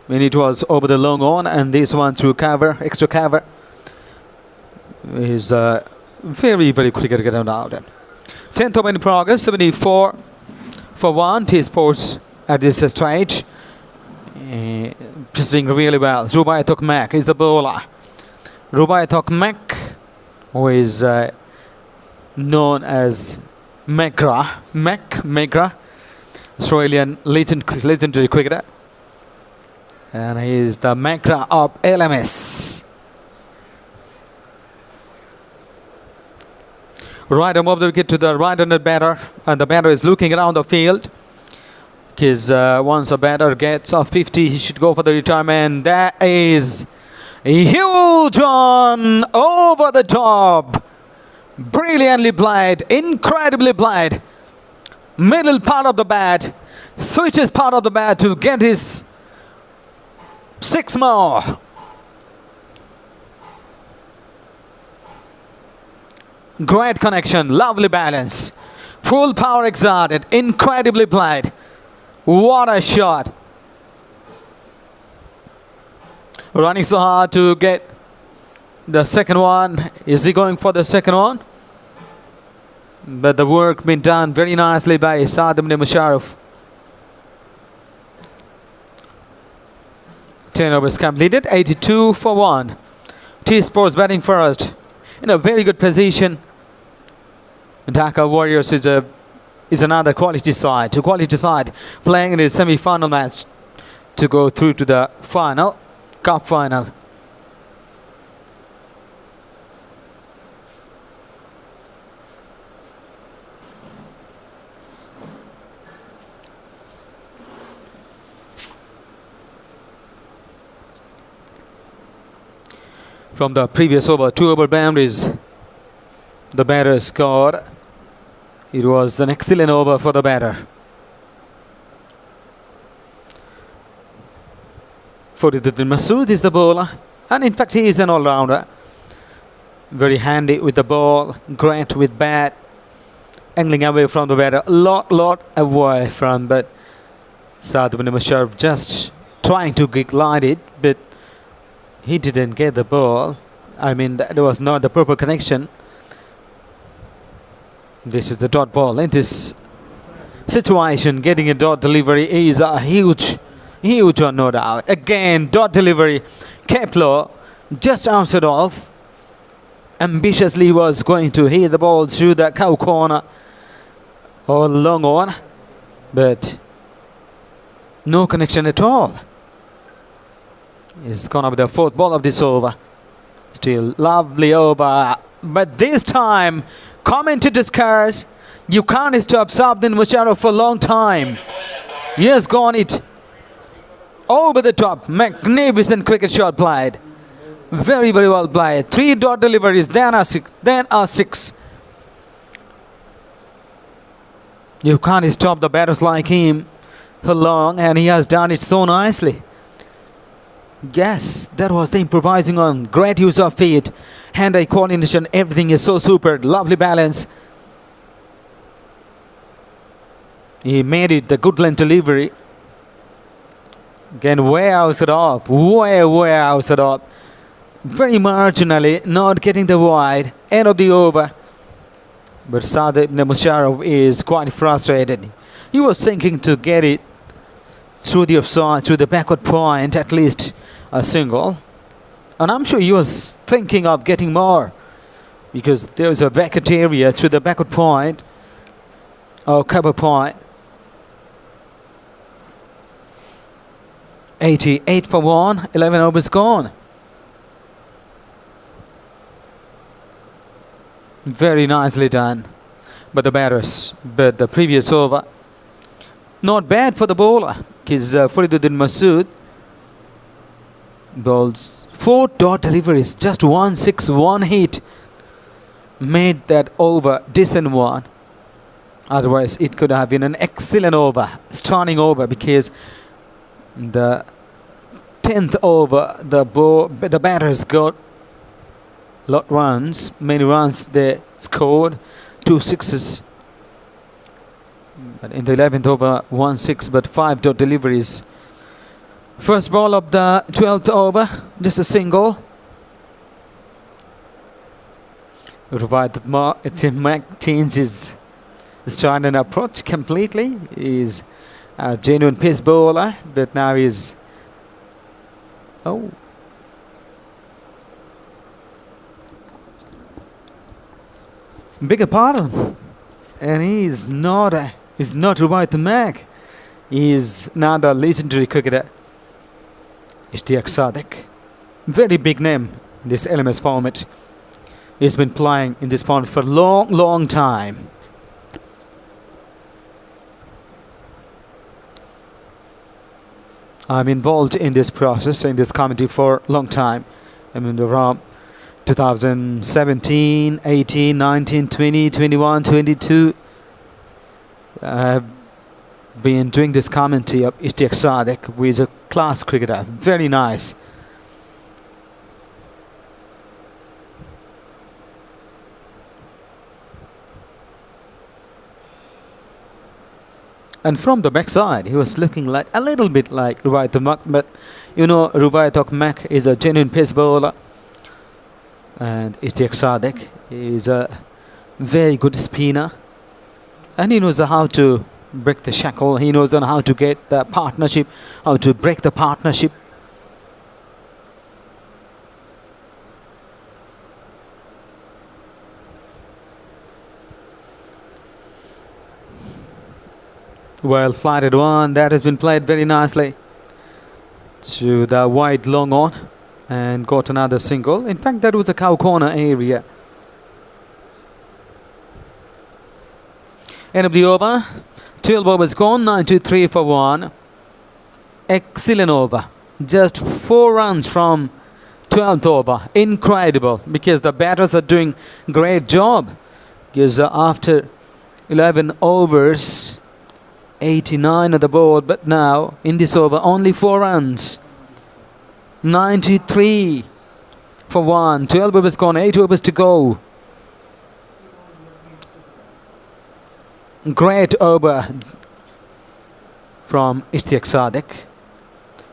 when it was over the long on, and this one through cover, extra cover, is very, very quick to get out. 10th over in progress, 74 for 1. T-Sports at this stage. Just doing really well. Rubai Tokmak is the bowler. Rubai Tokmak, who is known as Megra, Australian legendary cricketer. And he is the Megra of LMS. Right above the wicket to the right-handed batter, and the batter is looking around the field. Because once a batter gets a 50, he should go for the retirement. That is a huge one over the top. Brilliantly played, incredibly played. Middle part of the bat, switches part of the bat to get his 6 more. Great connection, lovely balance. Full power exerted, incredibly played. What a shot. Running so hard to get the second one. Is he going for the second one? But the work been done very nicely by Saad ibn Musharraf. 10 overs completed, 82 for 1. T-Sports batting first. In a very good position. Dhaka Warriors is another quality side. Playing in the semi-final match to go through to the final, cup final. From the previous over, 2 over boundaries, the batter scored. It was an excellent over for the batter. Fariduddin Masood is the bowler, and in fact he is an all-rounder. Very handy with the ball, great with bat, angling away from the batter, lot away from, but Saad ibn Musharraf just trying to glide it, but he didn't get the ball. I mean, that was not the proper connection. This is the dot ball. In this situation, getting a dot delivery is a huge one, no doubt. Again, dot delivery. Kepler just answered off. Ambitiously was going to hit the ball through the cow corner or long on, but no connection at all. It's gonna be the 4th ball of this over. Still lovely over, but this time commentators curse. You can't stop Saad ibn Musharraf for a long time. He has gone it over the top. Magnificent cricket shot played. Very, very well played. 3 dot deliveries, then a 6. You can't stop the batters like him for long, and he has done it so nicely. Yes, that was the improvising on. Great use of feet, hand-eye coordination, everything is so super. Lovely balance. He made it the good length delivery. Again, way outside off. Way outside off. Very marginally, not getting the wide. End of the over. But Saad ibn Musharraf is quite frustrated. He was thinking to get it through the offside, through the backward point, at least a single. And I'm sure he was thinking of getting more, because there was a vacant area through the backward point or cover point. 88 for 1, 11 overs gone. Very nicely done by the batters. But the previous over, not bad for the bowler, because Fariduddin Masood bowls 4 dot deliveries, just 1 6, 1 hit. Made that over decent one. Otherwise, it could have been an excellent over, stunning over, because the 10th over, the batters got lot runs, many runs they scored, 2 6s. But in the 11th over, 1 6, but 5 dot deliveries. First ball of the 12th over, just a single. Mac changes style and approach completely. He's a genuine pace bowler, but now he's bigger pardon, and he's not Rubaiyat Mac. He is now the legendary cricketer Ishtiaq Sadiq. Very big name in this LMS format. He's been playing in this format for a long time. I'm involved in this process, in this committee for a long time. I mean, around 2017, 18, 19, 20, 21, 22. I've been doing this commentary of Ishtiaq Sadiq, who is a class cricketer. Very nice. And from the backside, he was looking like a little bit like Rubaiyat Mac, but you know, Rubaiyat Mac is a genuine pace bowler, and Ishtiaq Sadiq is a very good spinner, and he knows how to break the shackle. He knows how to get the partnership, how to break the partnership. Well flighted one, that has been played very nicely to the wide long on and got another single. In fact, that was a cow corner area. End of the over. 12 overs gone, 93 for 1. Excellent over. Just 4 runs from 12th over. Incredible, because the batters are doing great job. Because after 11 overs, 89 on the board, but now in this over only 4 runs. 93 for 1. 12 overs gone, 8 overs to go. Great over from Ishtiaq Sadiq.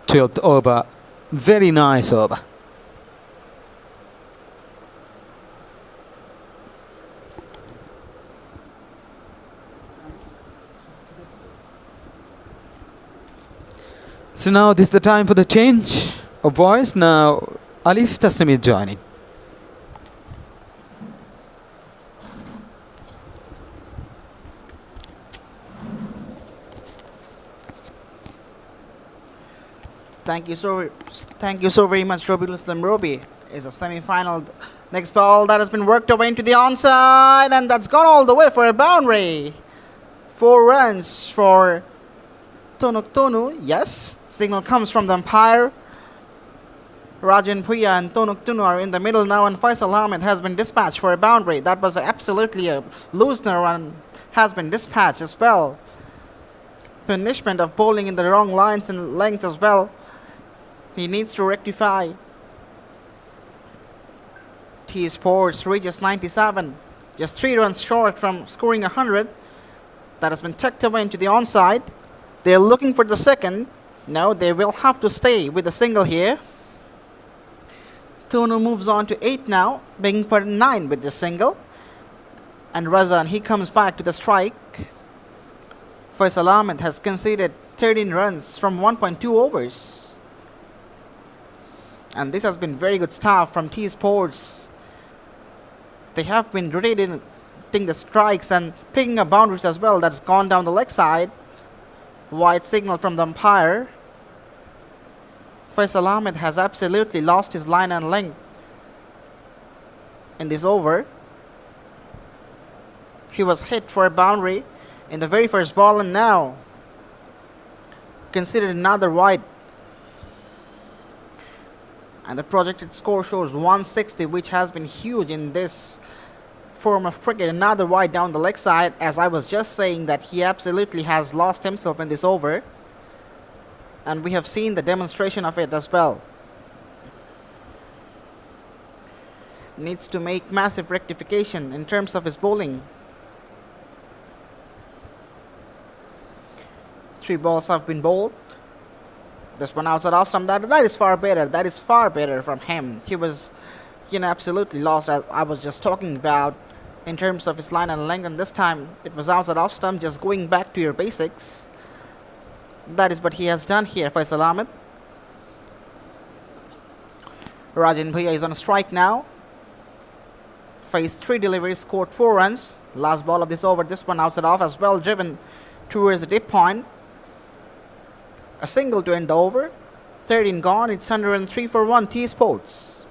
12th over, very nice over. So now this is the time for the change of voice. Now Alif Tassim is joining. Thank you so very much, Robiul Islam Robi. Is a semi-final. Next ball that has been worked away into the onside, and that's gone all the way for a boundary. 4 runs for Tonuk Tonu. Yes, signal comes from the umpire. Rajan Puya and Tonuk Tunu are in the middle now, and Faisal Ahmed has been dispatched for a boundary. That was absolutely a loosener run, has been dispatched as well. Punishment of bowling in the wrong lines and lengths as well. He needs to rectify. T Sports reaches 97. Just 3 runs short from scoring 100. That has been tucked away into the onside. They're looking for the second. No, they will have to stay with the single here. Tonu moves on to 8 now, being put 9 with the single. And Razan, he comes back to the strike. Faisal Ahmed has conceded 13 runs from 1.2 overs. And this has been very good stuff from T Sports. They have been reading the strikes and picking up boundaries as well. That's gone down the leg side. White signal from the umpire. Faisal Ahmed has absolutely lost his line and length in this over. He was hit for a boundary in the very first ball, and now considered another wide. And the projected score shows 160, which has been huge in this form of cricket. Another wide down the leg side, as I was just saying that he absolutely has lost himself in this over. And we have seen the demonstration of it as well. Needs to make massive rectification in terms of his bowling. 3 balls have been bowled. This one outside off stump. That is far better. That is far better from him. He was, absolutely lost, as I was just talking about, in terms of his line and length. And this time it was outside off stump. Just going back to your basics. That is what he has done here, Faisal Ahmed. Rajan Bhuiya is on a strike now. Faced 3 deliveries, scored 4 runs. Last ball of this over. This one outside off as well, driven towards the dip point. A single to end the over. 13 gone. It's 103 for 1. T Sports.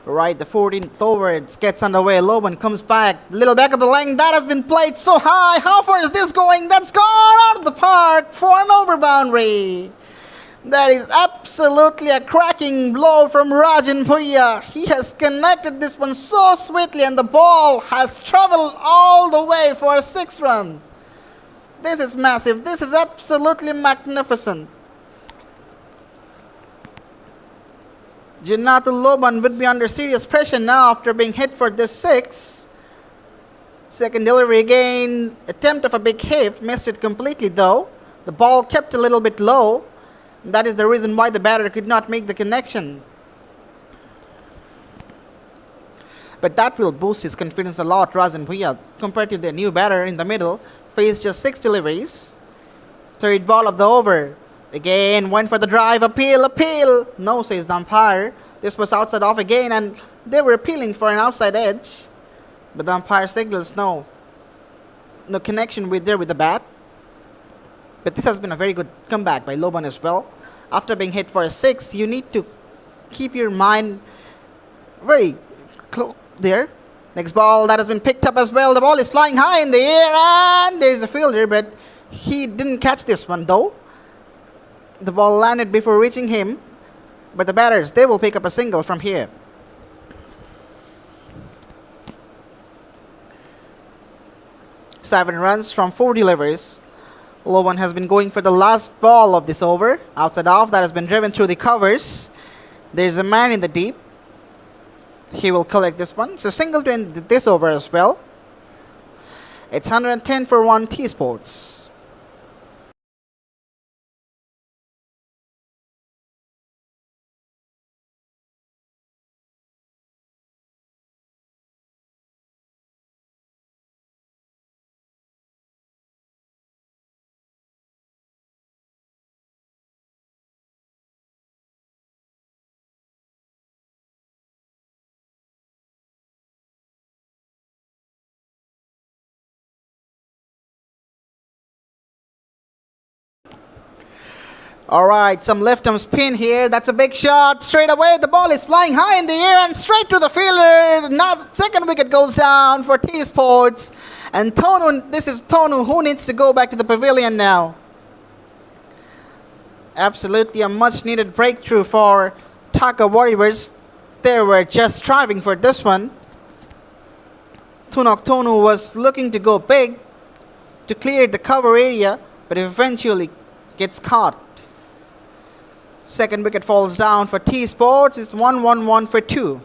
Right, the 14th over, it gets underway. Loban comes back, little back of the length. That has been played so high. How far is this going? That's gone out of the park for an over boundary. That is absolutely a cracking blow from Rajan Bhuiya. He has connected this one so sweetly, and the ball has traveled all the way for 6 runs. This is massive. This is absolutely magnificent. Jannatul Loban would be under serious pressure now after being hit for this 6. Second delivery again, attempt of a big hit, missed it completely though. The ball kept a little bit low. That is the reason why the batter could not make the connection. But that will boost his confidence a lot. Rajan Bhuiya, compared to the new batter in the middle, faced just 6 deliveries. Third ball of the over. Again, went for the drive, appeal. No, says the umpire. This was outside off again, and they were appealing for an outside edge. But the umpire signals no connection with the bat. But this has been a very good comeback by Loban as well. After being hit for a 6, you need to keep your mind very close there. Next ball, that has been picked up as well. The ball is flying high in the air, and there's a fielder, but he didn't catch this one though. The ball landed before reaching him, but the batters, they will pick up a single from here. Seven runs from 4 deliveries. Loban has been going for the last ball of this over. Outside off, that has been driven through the covers. There's a man in the deep. He will collect this one. So single to end this over as well. It's 110 for 1 T Sports. Alright, some left arm spin here. That's a big shot. Straight away, the ball is flying high in the air and straight to the fielder. Now, second wicket goes down for T Sports. And Tonu, this is Tonu who needs to go back to the pavilion now. Absolutely a much needed breakthrough for Dhaka Warriors. They were just striving for this one. Tunok Tonu was looking to go big to clear the cover area, but eventually gets caught. Second wicket falls down for T Sports. It's 1-1-1 for 2.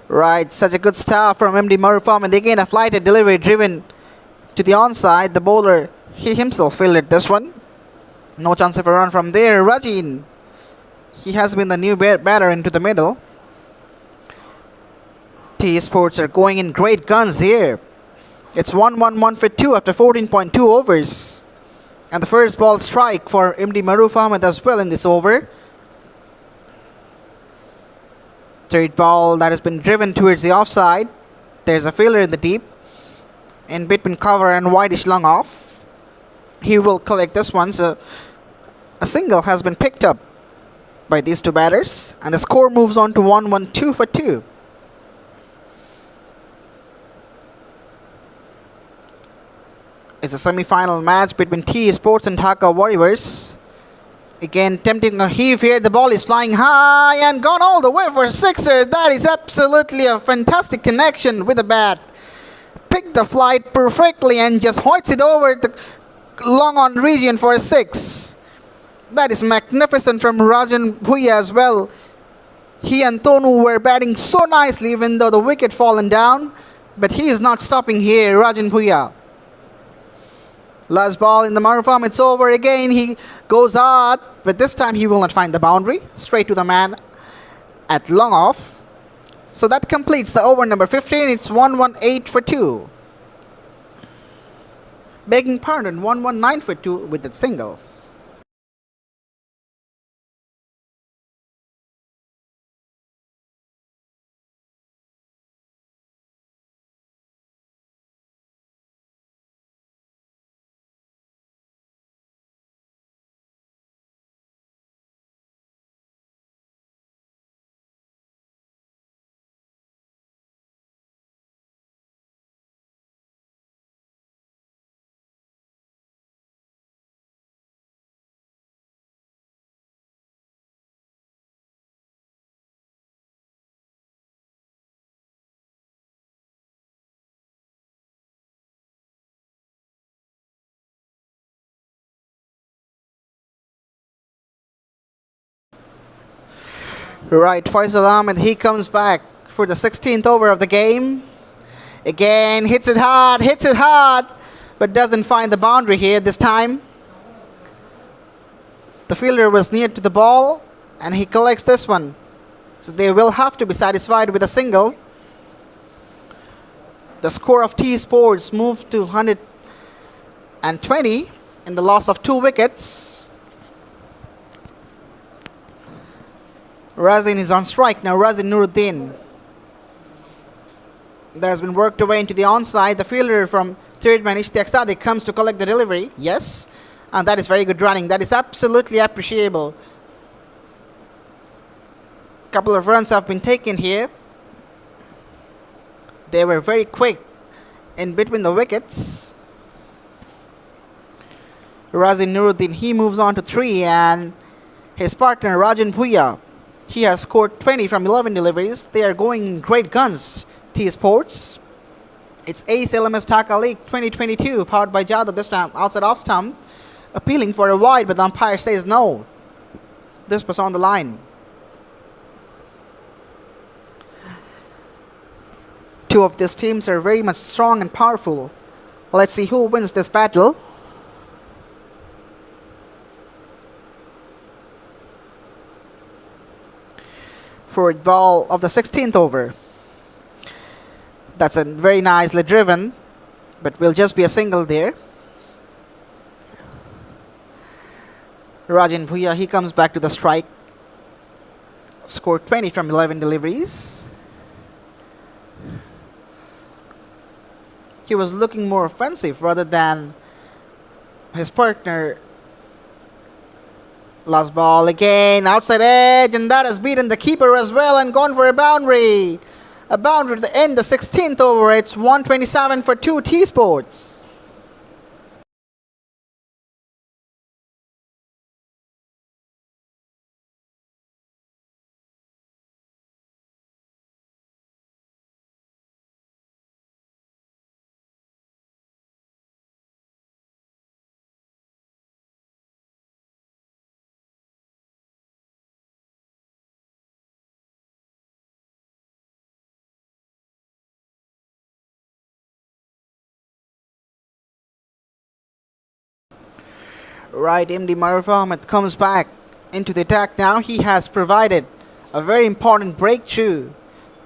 Right, such a good start from MD Marufam, and again a flighted delivery driven to the onside. The bowler, he himself fielded this one. No chance of a run from there. Rajin. He has been the new batter into the middle. T Sports are going in great guns here. It's 1-1-1 for 2 after 14.2 overs. And the first ball strike for MD Maruf Ahmed as well in this over. Third ball that has been driven towards the offside. There's a fielder in the deep. In between cover and wideish long off. He will collect this one. So a single has been picked up by these two batters. And the score moves on to 1-1-2 for 2. It's a semi-final match between T Sports and Dhaka Warriors. Again, tempting a heave here. The ball is flying high and gone all the way for a sixer. That is absolutely a fantastic connection with the bat. Picked the flight perfectly and just hoists it over the long on region for a 6. That is magnificent from Rajan Bhuya as well. He and Tonu were batting so nicely even though the wicket fallen down. But he is not stopping here, Rajan Bhuya. Last ball in the Maruf Ahmed. It's over again. He goes hard, but this time he will not find the boundary. Straight to the man at long off. So that completes the over number 15. It's 1-1-8 for 2. Begging pardon, 1-1-9 for 2 with that single. Right, Faisal Ahmed, he comes back for the 16th over of the game. Again, hits it hard, but doesn't find the boundary here this time. The fielder was near to the ball, and he collects this one. So they will have to be satisfied with a single. The score of T Sports moved to 120 in the loss of 2 wickets. Razin is on strike now. Razin Nuruddin. That has been worked away into the onside. The fielder from third man Ishtiaq Sadiq comes to collect the delivery. Yes. And that is very good running. That is absolutely appreciable. Couple of runs have been taken here. They were very quick in between the wickets. Razin Nuruddin, he moves on to 3, and his partner Rajan Bhuya, he has scored 20 from 11 deliveries. They are going great guns, T Sports. It's Ace LMS Dhaka League 2022, powered by Jadab, this time outside off stump. Appealing for a wide, but the umpire says no. This was on the line. Two of these teams are very much strong and powerful. Let's see who wins this battle. Forward ball of the 16th over. That's a very nicely driven, but will just be a single there. Rajan Bhuya, he comes back to the strike. Scored 20 from 11 deliveries. He was looking more offensive rather than his partner. Last ball again, outside edge, and that has beaten the keeper as well and gone for a boundary. A boundary to end the 16th over. It's 127 for 2 T Sports. Right, MD Maruf Ahmed comes back into the attack now. He has provided a very important breakthrough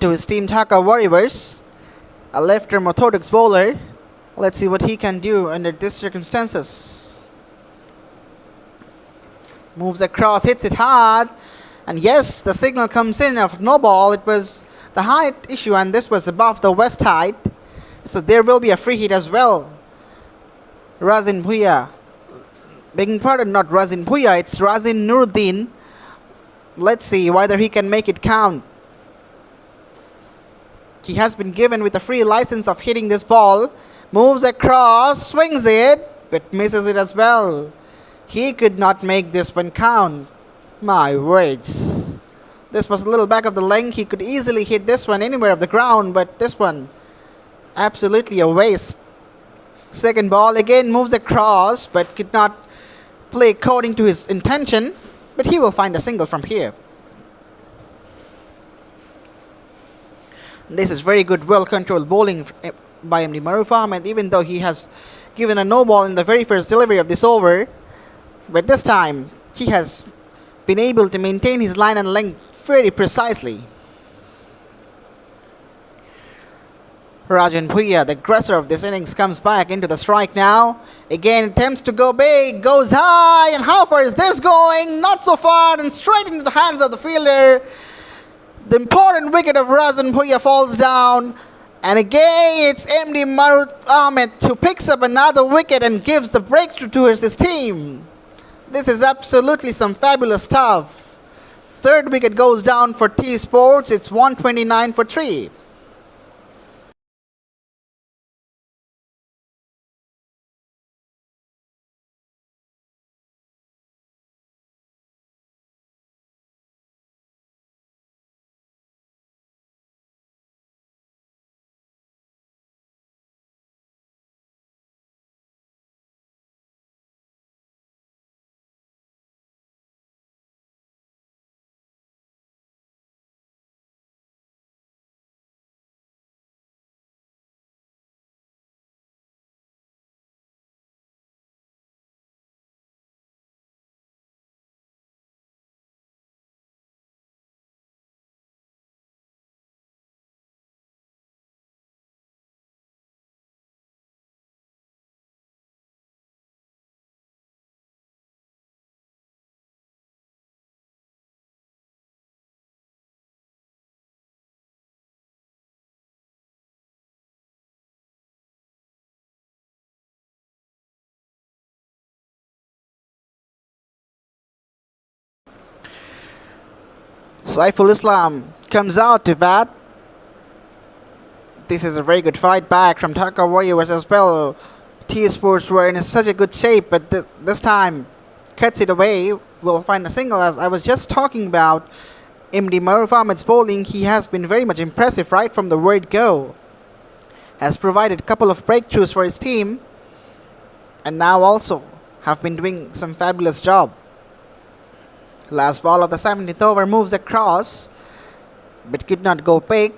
to his team Dhaka Warriors. A left-arm orthodox bowler. Let's see what he can do under these circumstances. Moves across, hits it hard. And yes, the signal comes in of no ball. It was the height issue and this was above the west height. So there will be a free hit as well. Razin Bhuya. Begging pardon, not Razin Bhuya, it's Razin Nuruddin. Let's see whether he can make it count. He has been given with a free license of hitting this ball. Moves across, swings it, but misses it as well. He could not make this one count. My words. This was a little back of the length. He could easily hit this one anywhere of the ground, but this one, absolutely a waste. Second ball again moves across, but could not play according to his intention. But he will find a single from here. This is very good, well-controlled bowling by MD Maruf Ahmed, even though he has given a no ball in the very first delivery of this over. But this time, he has been able to maintain his line and length very precisely. Rajan Bhuya, the aggressor of this innings, comes back into the strike now. Again attempts to go big, goes high, and how far is this going? Not so far, and straight into the hands of the fielder. The important wicket of Rajan Bhuya falls down. And again, it's MD Maruf Ahmed who picks up another wicket and gives the breakthrough to his team. This is absolutely some fabulous stuff. Third wicket goes down for T Sports. It's 129 for 3. Saiful Islam comes out to bat. This is a very good fight back from Dhaka Warriors as well. T Sports were in such a good shape, but this time cuts it away. We'll find a single. As I was just talking about MD Maruf Ahmed's bowling, he has been very much impressive right from the word go. Has provided a couple of breakthroughs for his team, and now also have been doing some fabulous job. Last ball of the 17th over moves across, but could not go big.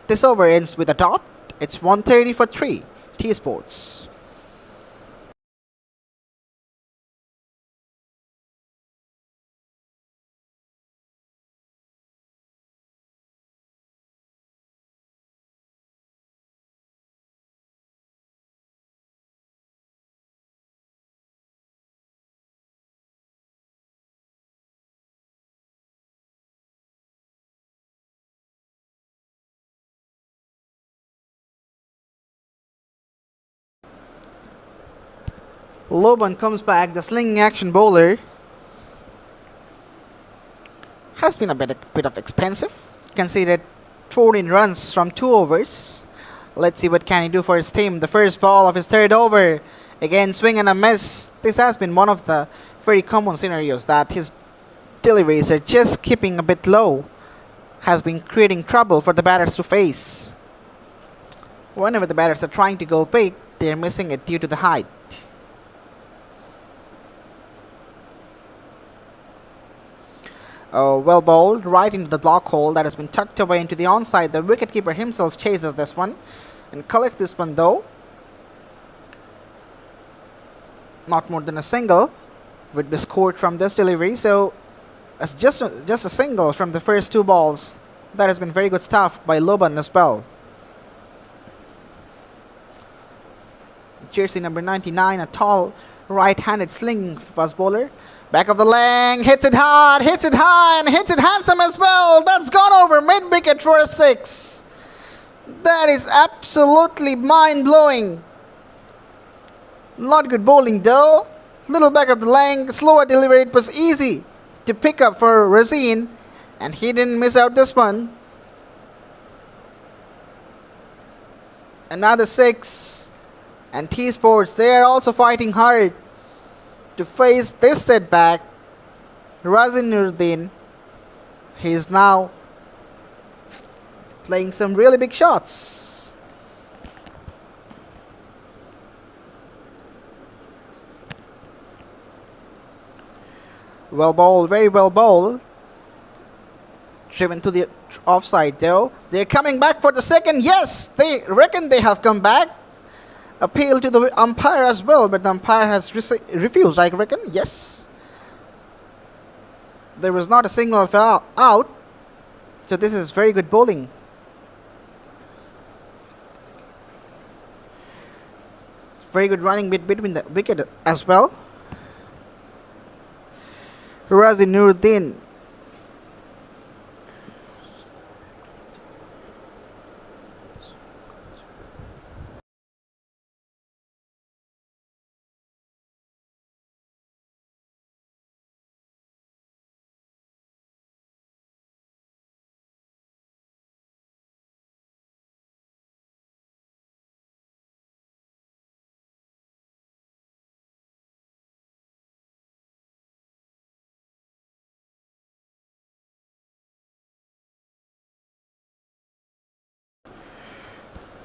This over ends with a dot. It's 130 for 3. T Sports. Loban comes back, the slinging action bowler. Has been a bit of expensive. Conceded 14 runs from 2 overs. Let's see what can he do for his team. The first ball of his third over. Again, swing and a miss. This has been one of the very common scenarios that his deliveries are just keeping a bit low. Has been creating trouble for the batters to face. Whenever the batters are trying to go big, they are missing it due to the height. Well bowled, right into the block hole that has been tucked away into the onside. The wicketkeeper himself chases this one and collects this one though. Not more than a single. would be scored from this delivery. So it's just a single from the first 2 balls. That has been very good stuff by Loban as well. Jersey number 99, a tall right-handed sling fast bowler. Back of the leg, hits it hard, and hits it handsome as well. That's gone over mid-wicket for a 6. That is absolutely mind-blowing. Not good bowling though. Little back of the leg, slower delivery. It was easy to pick up for Razin, and he didn't miss out this one. Another 6. And T-Sports, they are also fighting hard to face this setback. Razin Nuruddin, he is now playing some really big shots. Well bowled, very well bowled. Driven to the offside though. They're coming back for the second. Yes, they reckon they have come back. Appeal to the umpire as well, but the umpire has refused, I reckon. Yes. There was not a single out. So this is very good bowling. Very good running between the wicket as well. Razin Nuruddin.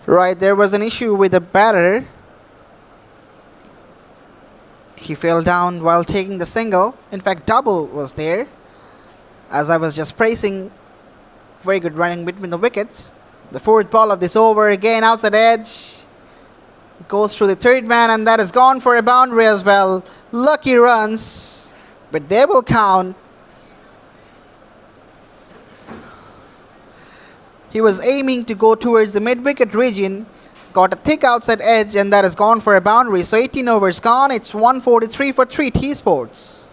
Right, there was an issue with the batter. He fell down while taking the single. In fact, double was there. As I was just praising, very good running between the wickets. The 4th ball of this over, again outside edge. Goes through the 3rd man, and that is gone for a boundary as well. Lucky runs, but they will count. He was aiming to go towards the mid-wicket region, got a thick outside edge, and that has gone for a boundary. So 18 overs gone. It's 143 for 3 T-Sports.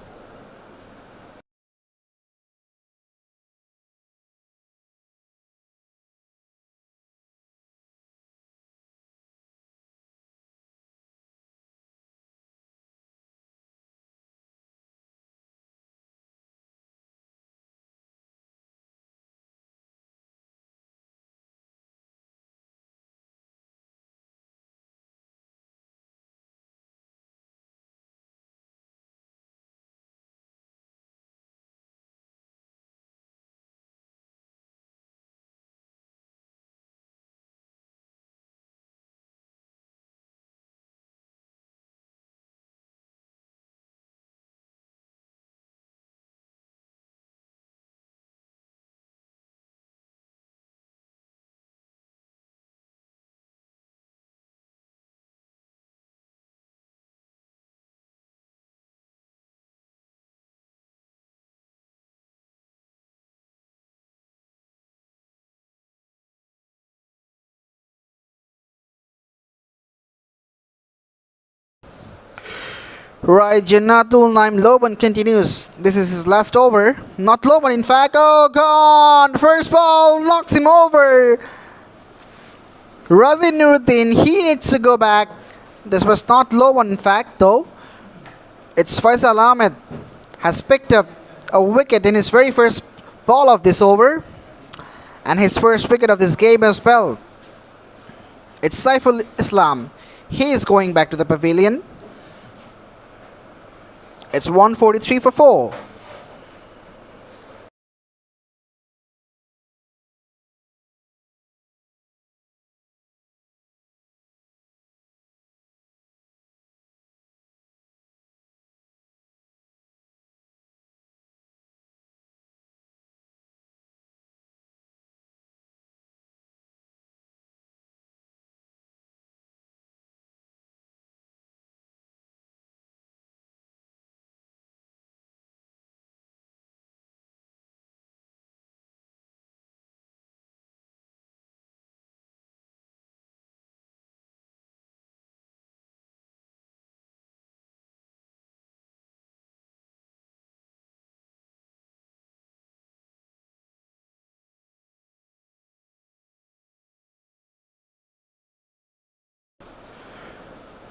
Right, Jannatul Naim Loban continues. This is his last over. Not Loban, in fact. Oh, gone! First ball knocks him over. Razin Nuruddin, he needs to go back. This was not Loban, in fact, though. It's Faisal Ahmed. Has picked up a wicket in his very first ball of this over. And his first wicket of this game as well. It's Saiful Islam. He is going back to the pavilion. It's 143 for 4.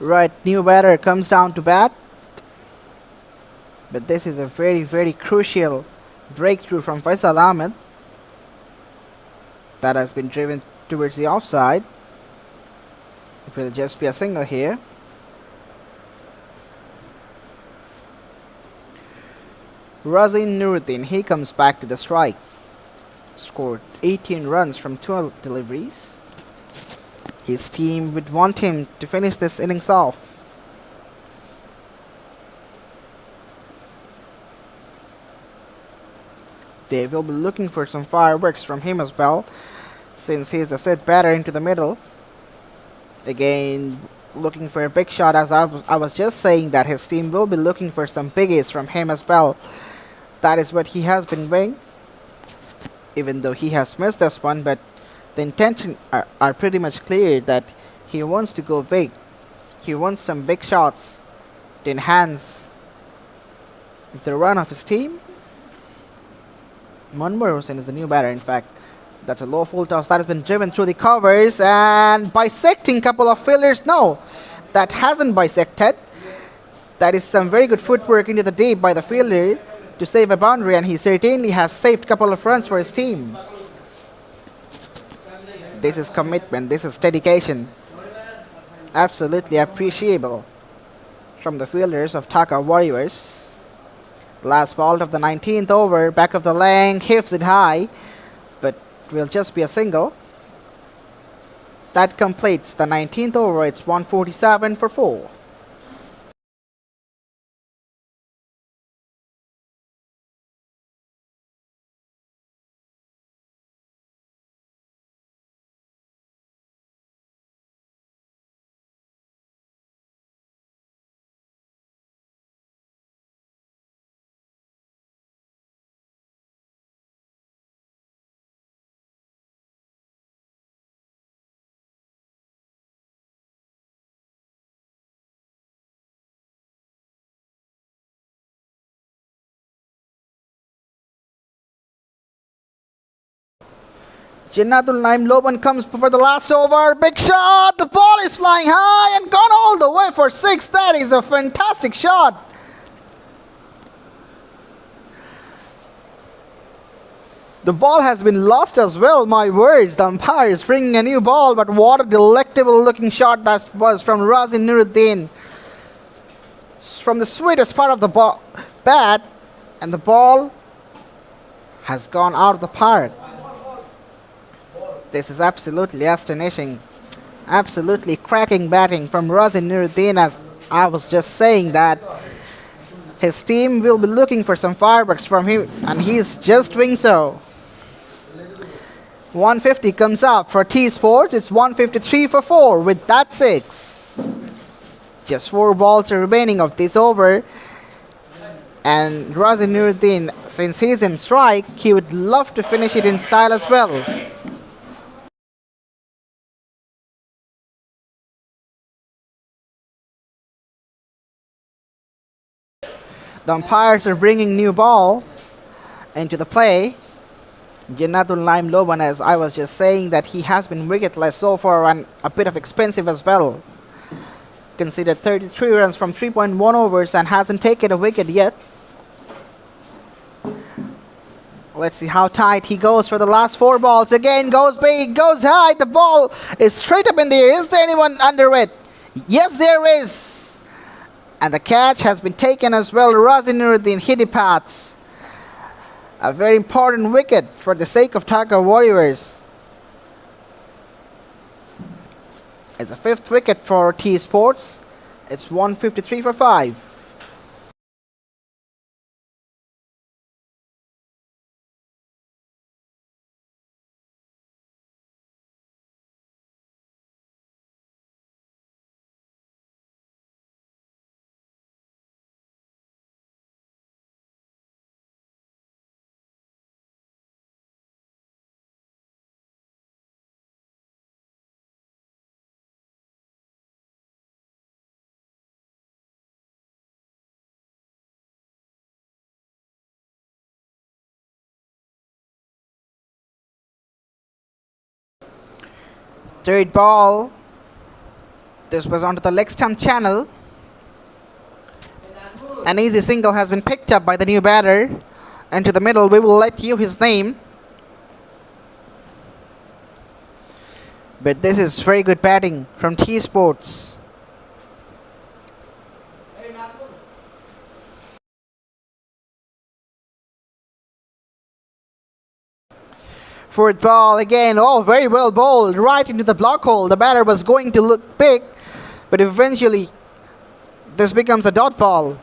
Right, new batter comes down to bat. But this is a very, very crucial breakthrough from Faisal Ahmed. That has been driven towards the offside. It will just be a single here. Razin Nuruddin, he comes back to the strike. Scored 18 runs from 12 deliveries. His team would want him to finish this innings off. They will be looking for some fireworks from him as well, since he's the set batter into the middle. Again, looking for a big shot, as I was just saying that his team will be looking for some biggies from him as well. That is what he has been doing, even though he has missed this one, but the intention are pretty much clear that he wants to go big. He wants some big shots to enhance the run of his team. Manwar Hussain is the new batter, in fact. That's a low full toss that has been driven through the covers and bisecting couple of fielders. No, that hasn't bisected. That is some very good footwork into the deep by the fielder to save a boundary, and he certainly has saved couple of runs for his team. This is commitment, this is dedication. Absolutely appreciable from the fielders of Dhaka Warriors. Last ball of the 19th over, back of the length, hits it high, but will just be a single. That completes the 19th over. It's 147 for 4. Jannatul Naim Loban comes for the last over. Big shot. The ball is flying high and gone all the way for 6. That is a fantastic shot. The ball has been lost as well, my words. The umpire is bringing a new ball, but what a delectable looking shot that was from Razin Nuruddin. From the sweetest part of the bat, and the ball has gone out of the park. This is absolutely astonishing. Absolutely cracking batting from Razin Nuruddin, as I was just saying that his team will be looking for some fireworks from him, and he is just doing so. 150 comes up for T Sports. It's 153 for 4 with that 6. Just 4 balls are remaining of this over. And Razin Nuruddin, since he's in strike, he would love to finish it in style as well. The umpires are bringing new ball into the play. Jannatul Naim Loban, as I was just saying, that he has been wicketless so far and a bit of expensive as well. Considered 33 runs from 3.1 overs and hasn't taken a wicket yet. Let's see how tight he goes for the last 4 balls. Again, goes big, goes high. The ball is straight up in the air. Is there anyone under it? Yes, there is. And the catch has been taken as well. Razin Nuruddin hit it paths. A very important wicket for the sake of Dhaka Warriors. It's a 5th wicket for T Sports. It's 153 for 5. Third ball. This was onto the leg stump channel. An easy single has been picked up by the new batter. And to the middle, we will let you his name. But this is very good batting from T Sports. Fourth ball again. Oh, very well bowled. Right into the block hole. The batter was going to look big, but eventually this becomes a dot ball.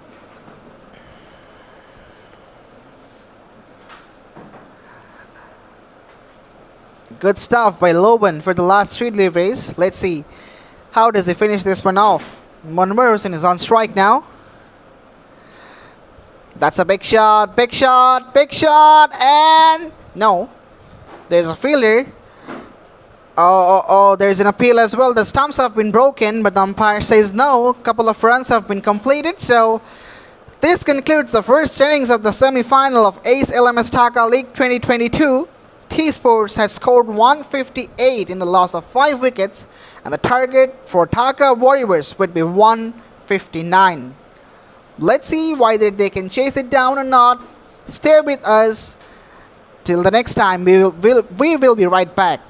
Good stuff by Loban for the last 3 deliveries. Let's see. How does he finish this one off? Monmouth is on strike now. That's a big shot, big shot, big shot, and no. There's a fielder. Oh, there's an appeal as well. The stumps have been broken, but the umpire says no. A couple of runs have been completed, so this concludes the first innings of the semi-final of Ace LMS Dhaka League 2022. T-Sports has scored 158 in the loss of 5 wickets, and the target for Dhaka Warriors would be 159. Let's see whether they can chase it down or not. Stay with us. Till the next time, we will be right back.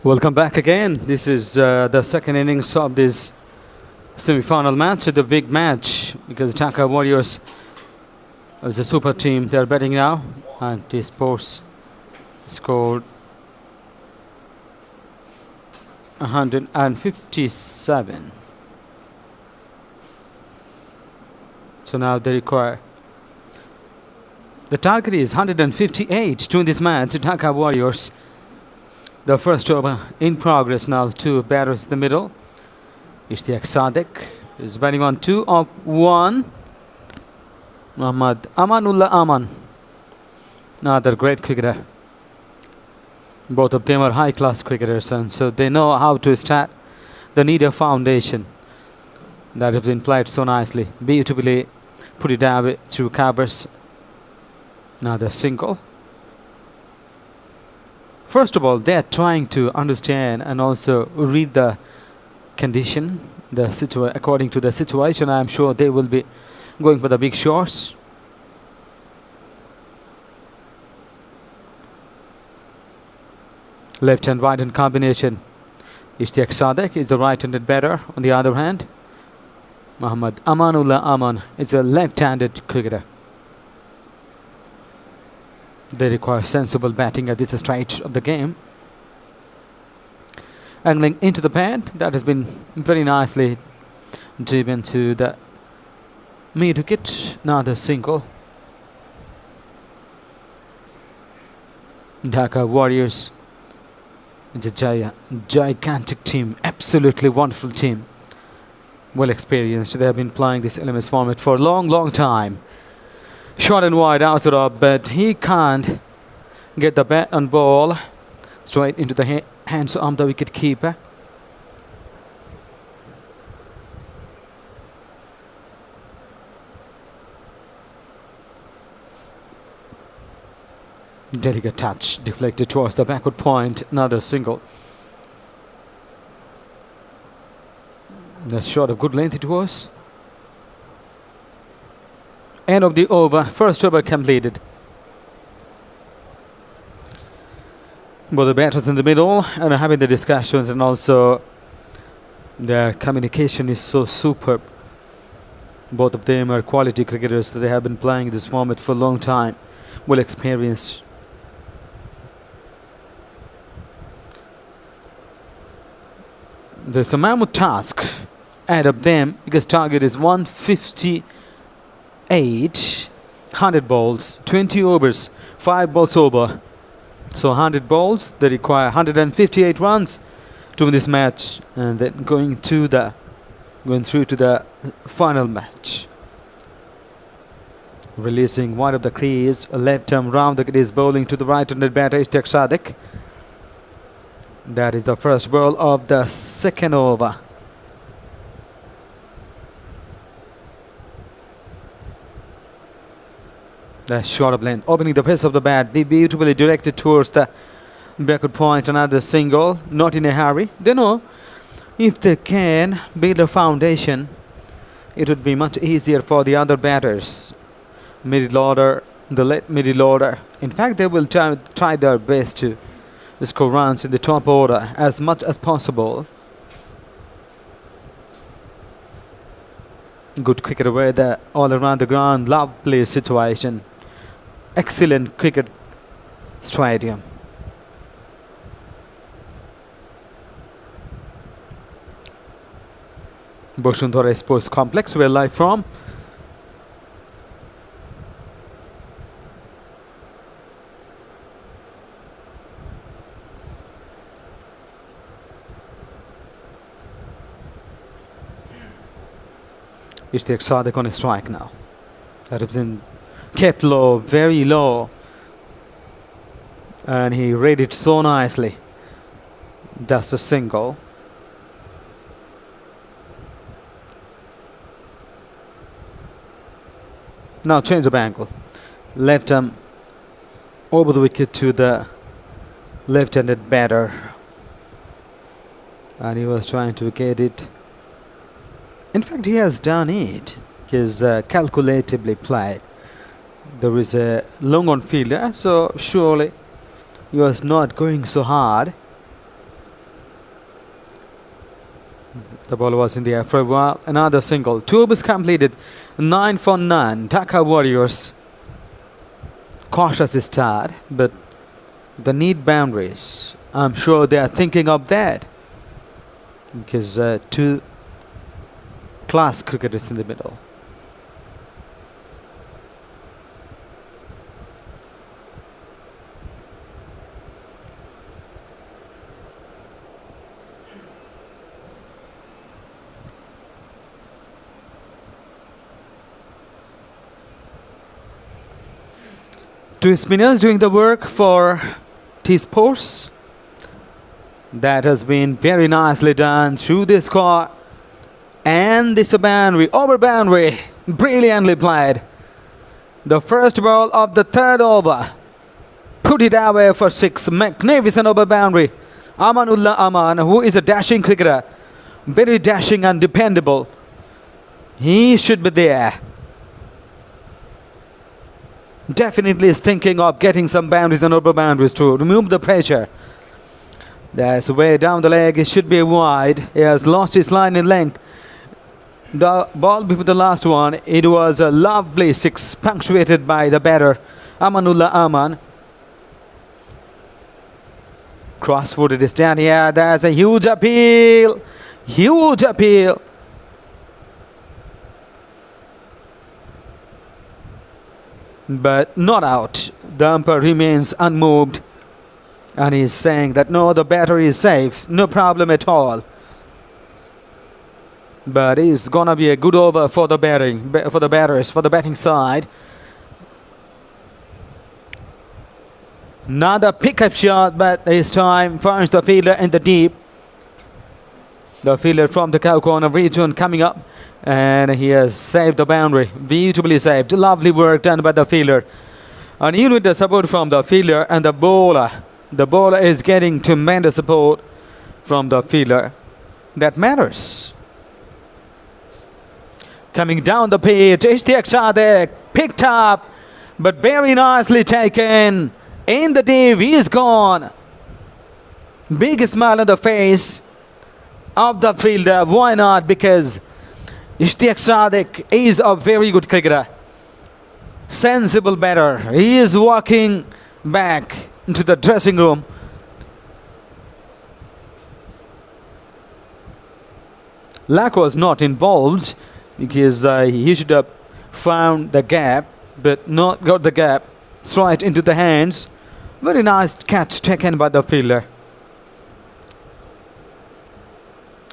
Welcome back again. This is the second innings of this semi-final match, the big match, because Dhaka Warriors is a super team. They are batting now, and the Sports scored 157. So now they require. The target is 158 to win this match. Dhaka Warriors. The first over in progress now. Two batters in the middle. Ishtiaq Sadek is batting on 2 of 1. Muhammad Amanullah Aman, another great cricketer. Both of them are high-class cricketers, and so they know how to start the needed foundation that has been played so nicely. Beautifully put it away through covers. Another single. First of all, they are trying to understand and also read the condition, according to the situation. I am sure they will be going for the big shots. Left and right hand combination. Ishtiaq Sadek is the right-handed batter. On the other hand, Muhammad Amanullah Aman is a left-handed cricketer. They require sensible batting at this stage of the game. Angling into the pad, that has been very nicely driven to the mid-wicket. Another single. Dhaka Warriors is a gigantic team, absolutely wonderful team. Well experienced. They have been playing this LMS format for a long time. Short and wide outside, but he can't get the bat and ball straight into the hands of the wicket keeper. Delicate touch deflected towards the backward point. Another single. The shot of good length it was. End of the over. First over completed. Both the batters in the middle and having the discussions, and also their communication is so superb. Both of them are quality cricketers. They have been playing this format for a long time. Well experienced. There's a mammoth task ahead of them, because target is 158. 100 balls, 20 overs, 5 balls over. So 100 balls, they require 158 runs to win this match, and then going through to the final match. Releasing wide of the crease, a left arm round the crease, bowling to the right-handed batter Ishtiaq Sadek. That is the first ball of the second over. The short of length, opening the face of the bat, they beautifully directed towards the backward point. Another single, not in a hurry. They know if they can build a foundation, it would be much easier for the other batters. Middle order, the late middle order. In fact, they will try their best to score runs in the top order as much as possible. Good cricket away there, all around the ground. Lovely situation. Excellent cricket stadium. Boshundhara Sports Complex, we're live from. Ishtiaq Sadek on a strike now. That has been kept low, very low. And he read it so nicely. That's a single. Now change of angle. Left arm over the wicket to the left-handed batter. And he was trying to get it. In fact, he has done it. He has calculatively played. There is a long on fielder, so surely he was not going so hard. The ball was in the air for a while. Another single. 2 overs completed. 9 for 9. Dhaka Warriors. Cautious start, but they need boundaries. I'm sure they are thinking of that. Because 2 class cricketers in the middle. Two spinners doing the work for T-Sports. That has been very nicely done through this score. And this boundary, over boundary, brilliantly played. The first ball of the 3rd over. Put it away for 6. Magnificent over boundary. Amanullah Aman, who is a dashing cricketer. Very dashing and dependable. He should be there. Definitely is thinking of getting some boundaries and over boundaries to remove the pressure. That's way down the leg. It should be wide. He has lost his line in length. The ball before the last one, it was a lovely 6 punctuated by the batter Amanullah Aman. Cross-footed is down here. There's a huge appeal. Huge appeal. But not out. The umpire remains unmoved. And he's saying that no, the batter is safe. No problem at all. But it's gonna be a good over for the batters, for the batting side. Another pickup shot, but this time finds the fielder in the deep. The fielder from the cow corner region coming up. And he has saved the boundary. Beautifully saved. Lovely work done by the fielder. And even with the support from the fielder and the bowler. The bowler is getting tremendous support from the fielder. That matters. Coming down the pitch. Ishtiaq Sadiq picked up. But very nicely taken. In the deep. He is gone. Big smile on the face of the fielder. Why not? Because Ishtiaq Sadiq is a very good cricketer. Sensible batter. He is walking back into the dressing room. Luck was not involved because he should have found the gap, but not got the gap straight into the hands. Very nice catch taken by the fielder.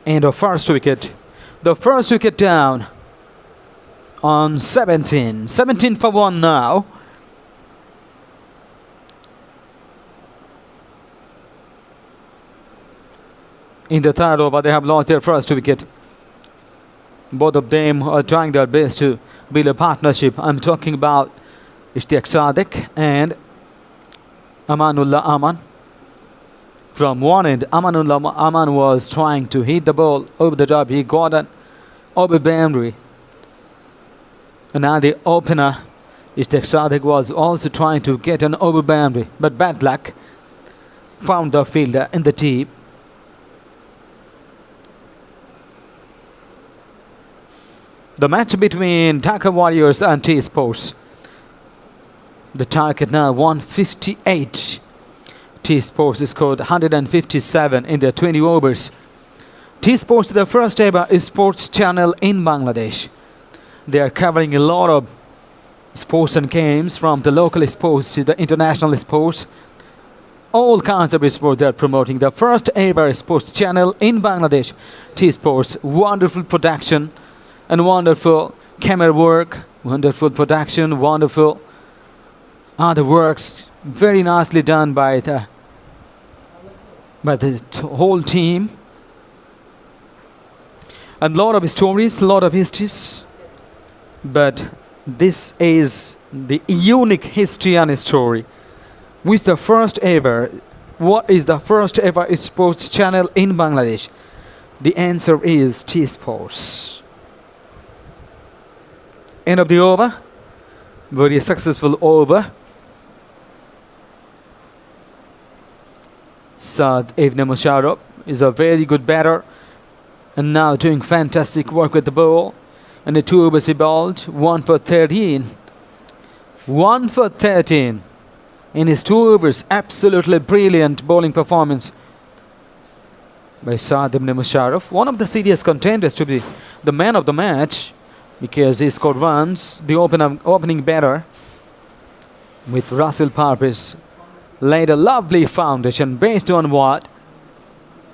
And the first wicket. The first wicket down on 17. 17 for 1 now. In the 3rd over, they have lost their first wicket. Both of them are trying their best to build a partnership. I'm talking about Ishtiaq Sadiq and Amanullah Aman. From one end, Amanullah Aman was trying to hit the ball over the top. He got an over boundary. And now the opener, Ishtiaq Sadiq, was also trying to get an over boundary. But bad luck. Found the fielder in the deep. The match between Dhaka Warriors and T-Sports. The target now 158. T-Sports scored 157 in their 20 overs. T-Sports is the first ever sports channel in Bangladesh. They are covering a lot of sports and games, from the local sports to the international sports. All kinds of sports they are promoting. The first ever sports channel in Bangladesh. T-Sports, wonderful production and wonderful camera work, wonderful production, wonderful other works. Very nicely done by the whole team. A lot of stories, a lot of histories. But this is the unique history and story. With the first ever, what is the first ever sports channel in Bangladesh? The answer is T-Sports. End of the over. Very successful over. Saad Ibn Musharraf is a very good batter. And now doing fantastic work with the ball. And the 2 overs he bowled. 1 for 13. 1 for 13. In his 2 overs, absolutely brilliant bowling performance by Saad ibn Musharraf. One of the serious contenders to be the man of the match because he scored runs. The opening batter with Russell Parpis laid a lovely foundation based on what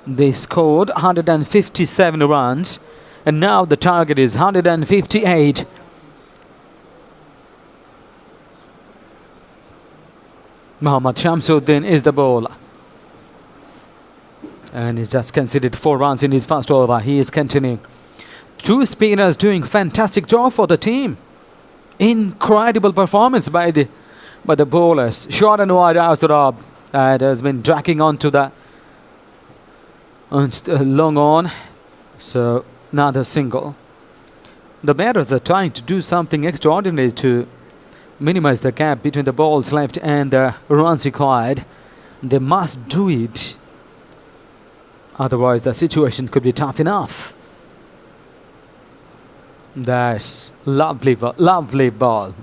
they scored 157 runs, and now the target is 158. Mohammad Shamsuddin is the bowler, and he's just conceded 4 runs in his first over. He is continuing. 2 spinners doing fantastic job for the team. Incredible performance by the bowlers. Short and wide outside up. It has been dragging onto the long on. So another single. The batters are trying to do something extraordinary to minimize the gap between the balls left and the runs required. They must do it. Otherwise the situation could be tough enough. That's lovely ball.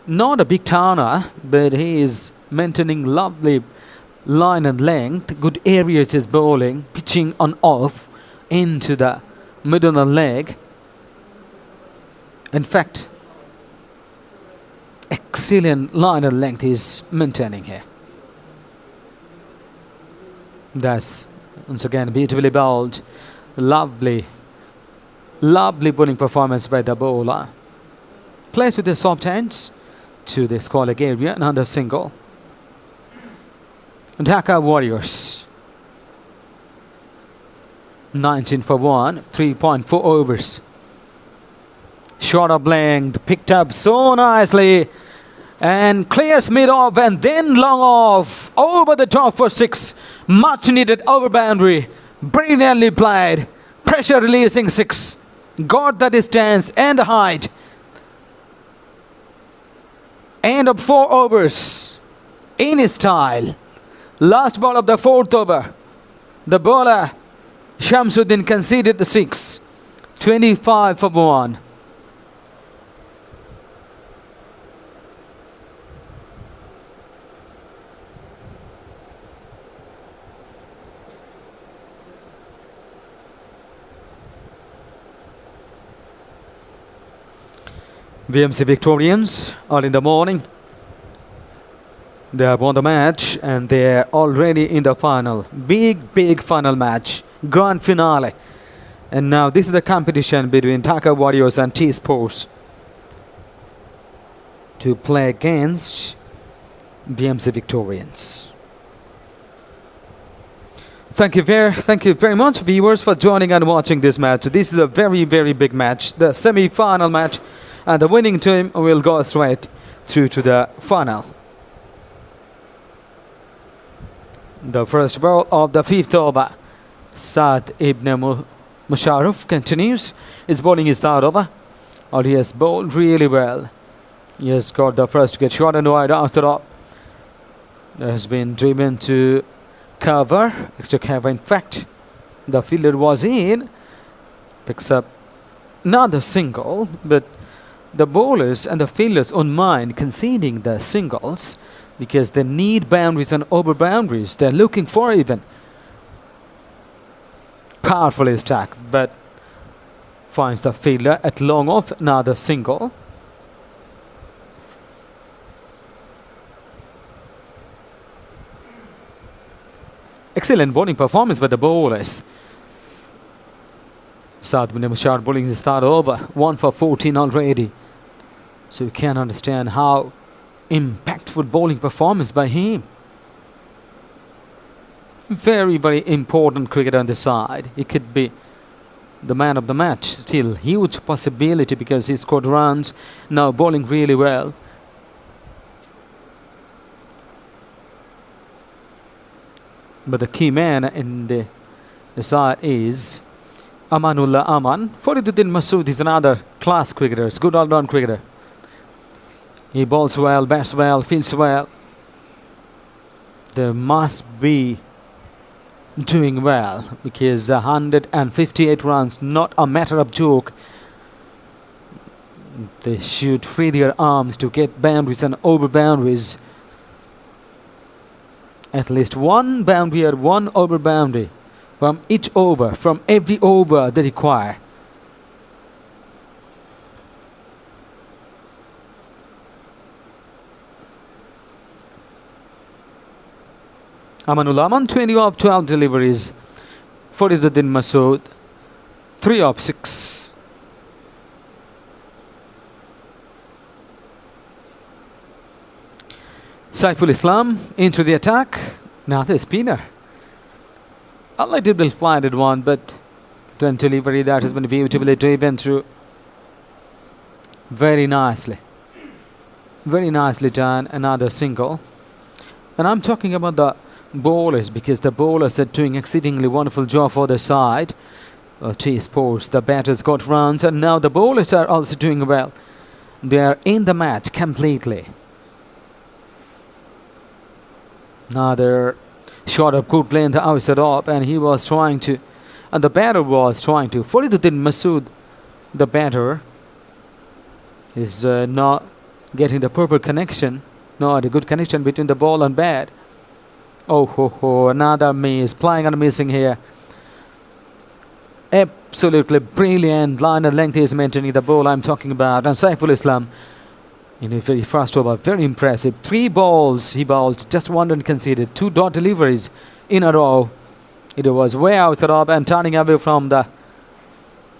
Not a big turner, but he is maintaining lovely line and length. Good areas is bowling, pitching on off into the middle of the leg. In fact, excellent line and length is maintaining here. That's once again beautifully bowled. Lovely bowling performance by the bowler. Plays with the soft hands to the square area. Another single. Dhaka Warriors 19 for 1, 3.4 overs. Short of length, picked up so nicely and clears mid off and then long off over the top for 6. Much needed over boundary. Brilliantly played. Pressure releasing 6. Got the distance and the height. End of 4 overs in his style. Last ball of the 4th over. The bowler Shamsuddin conceded the 6. 25 for 1. VMC Victorians are in the morning. They have won the match and they're already in the final. Big final match. Grand finale. And now this is the competition between Dhaka Warriors and T-Sports to play against VMC Victorians. Thank you very much, viewers, for joining and watching this match. This is a very big match. The semi-final match. And the winning team will go straight through to the final. The first ball of the 5th over. Saad ibn Musharraf continues. His bowling is 3rd over. Or he has bowled really well. He has got the first get short and wide after all. Has been driven to cover. Extra cover, in fact. The fielder was in. Picks up another single, but the bowlers and the fielders don't mind conceding the singles because they need boundaries and over boundaries. They're looking for even powerful attack, but finds the fielder at long off. Another single. Excellent bowling performance by the bowlers. Saad ibn Musharraf bowling is 3rd over. 1 for 14 already. So you can understand how impactful bowling performance by him. Very important cricketer on the side. He could be the man of the match still. Huge possibility because he scored runs. Now bowling really well. But the key man in the side is Amanullah Aman. Fariduddin Masood is another class cricketer. Good all-round cricketer. He bowls well, bats well, fields well. There must be doing well, because 158 runs, not a matter of joke. They should free their arms to get boundaries and over boundaries. At least one boundary or one over boundary from each over, from every over they require. Amanul Aman, 20 of 12 deliveries. Fariduddin Masood, 3 of 6. Saiful Islam into the attack. Another spinner. A little bit flighted one, but then delivery that has been beautifully driven through. Very nicely. Very nicely done. Another single. And I'm talking about the bowlers, because the bowlers are doing exceedingly wonderful job for the side. T-Sports, the batters got runs, and now the bowlers are also doing well. They are in the match completely. Another shot of good length outside off, and he was trying to, and the batter was trying to. Fariduddin Masood, the batter, is not getting the proper connection, not a good connection between the ball and bat. Oh ho ho, another miss, playing and missing here. Absolutely brilliant line and length is maintaining the ball I'm talking about. And Saiful Islam in a very first over, very impressive. 3 balls he bowled, just 1 run conceded, 2 dot deliveries in a row. It was way outside of and turning away from the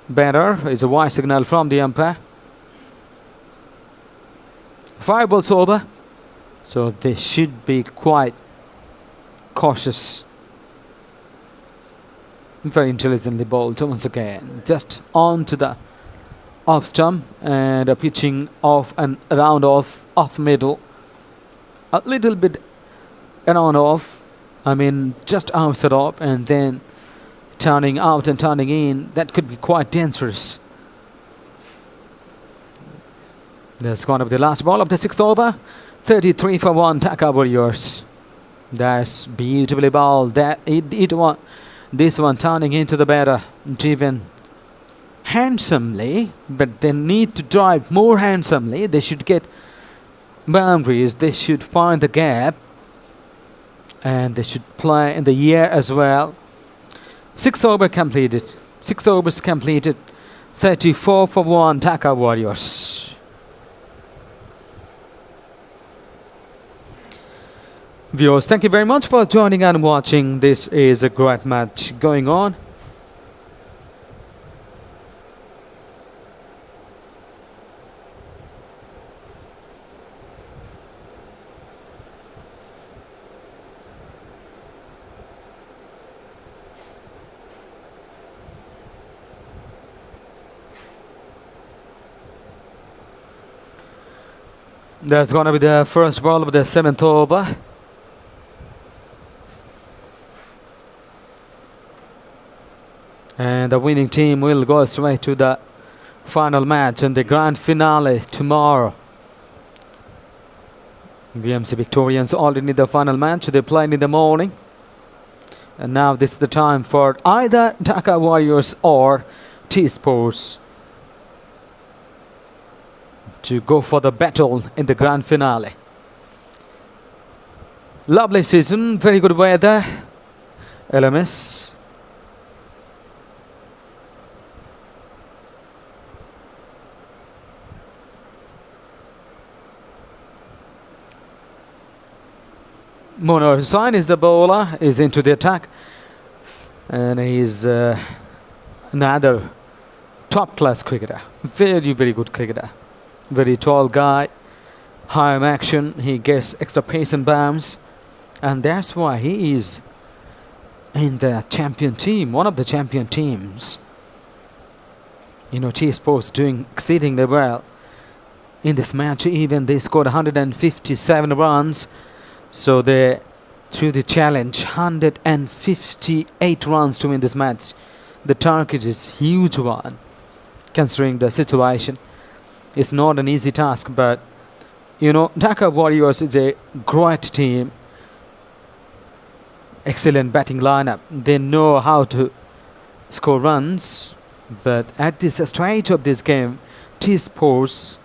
batter. Is a wide signal from the umpire. 5 balls over, so they should be quite cautious. Very intelligently bowled once again, just on to the off stump and pitching off and around off middle, a little bit around off, I mean just outside off, and then turning out and turning in. That could be quite dangerous. That's going to be the last ball of the 6th over. 33 for 1 Dhaka Warriors. That's beautifully bowled. This one turning into the batter, driven handsomely, but they need to drive more handsomely. They should get boundaries. They should find the gap, and they should play in the air as well. 6 overs completed. 6 overs completed. 34 for 1 Dhaka Warriors. Viewers, thank you very much for joining and watching. This is a great match going on. That's going to be the first ball of the 7th over. And the winning team will go straight to the final match and the grand finale tomorrow. VMC Victorians already need the final match. They played in the morning. And now this is the time for either Dhaka Warriors or T-Sports to go for the battle in the grand finale. Lovely season, very good weather. LMS. Mono Hussain is the bowler, is into the attack, and he's another top-class cricketer. Very, very good cricketer. Very tall guy, high arm action, he gets extra pace and bounce, and that's why he is in the champion team, one of the champion teams. You know, T-Sports doing exceedingly well in this match. Even they scored 157 runs. So they threw the challenge, 158 runs to win this match. The target is huge one, considering the situation. It's not an easy task, but you know, Dhaka Warriors is a great team. excellent batting lineup. They know how to score runs, but at this stage of this game, T-Sports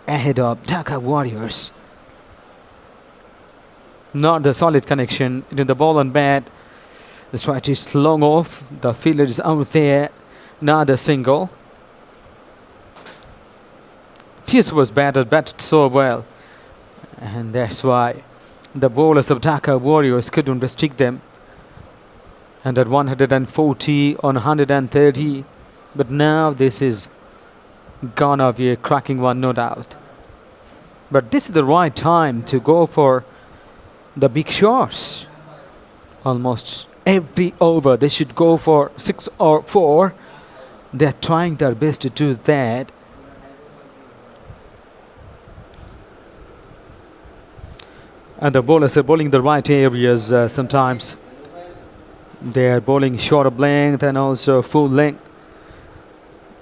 ahead of Dhaka Warriors. Not the solid connection into the ball and bat. The strike is long off. The fielder is out there. Another single. This was batted so well, and that's why the bowlers of Dhaka Warriors couldn't restrict them. And at 140 on 130, but now this is gonna be a cracking one, no doubt. But this is the right time to go for the big shots. Almost every over they should go for 6 or 4. They're trying their best to do that. And the bowlers are bowling the right areas sometimes. They are bowling short of length and also full length.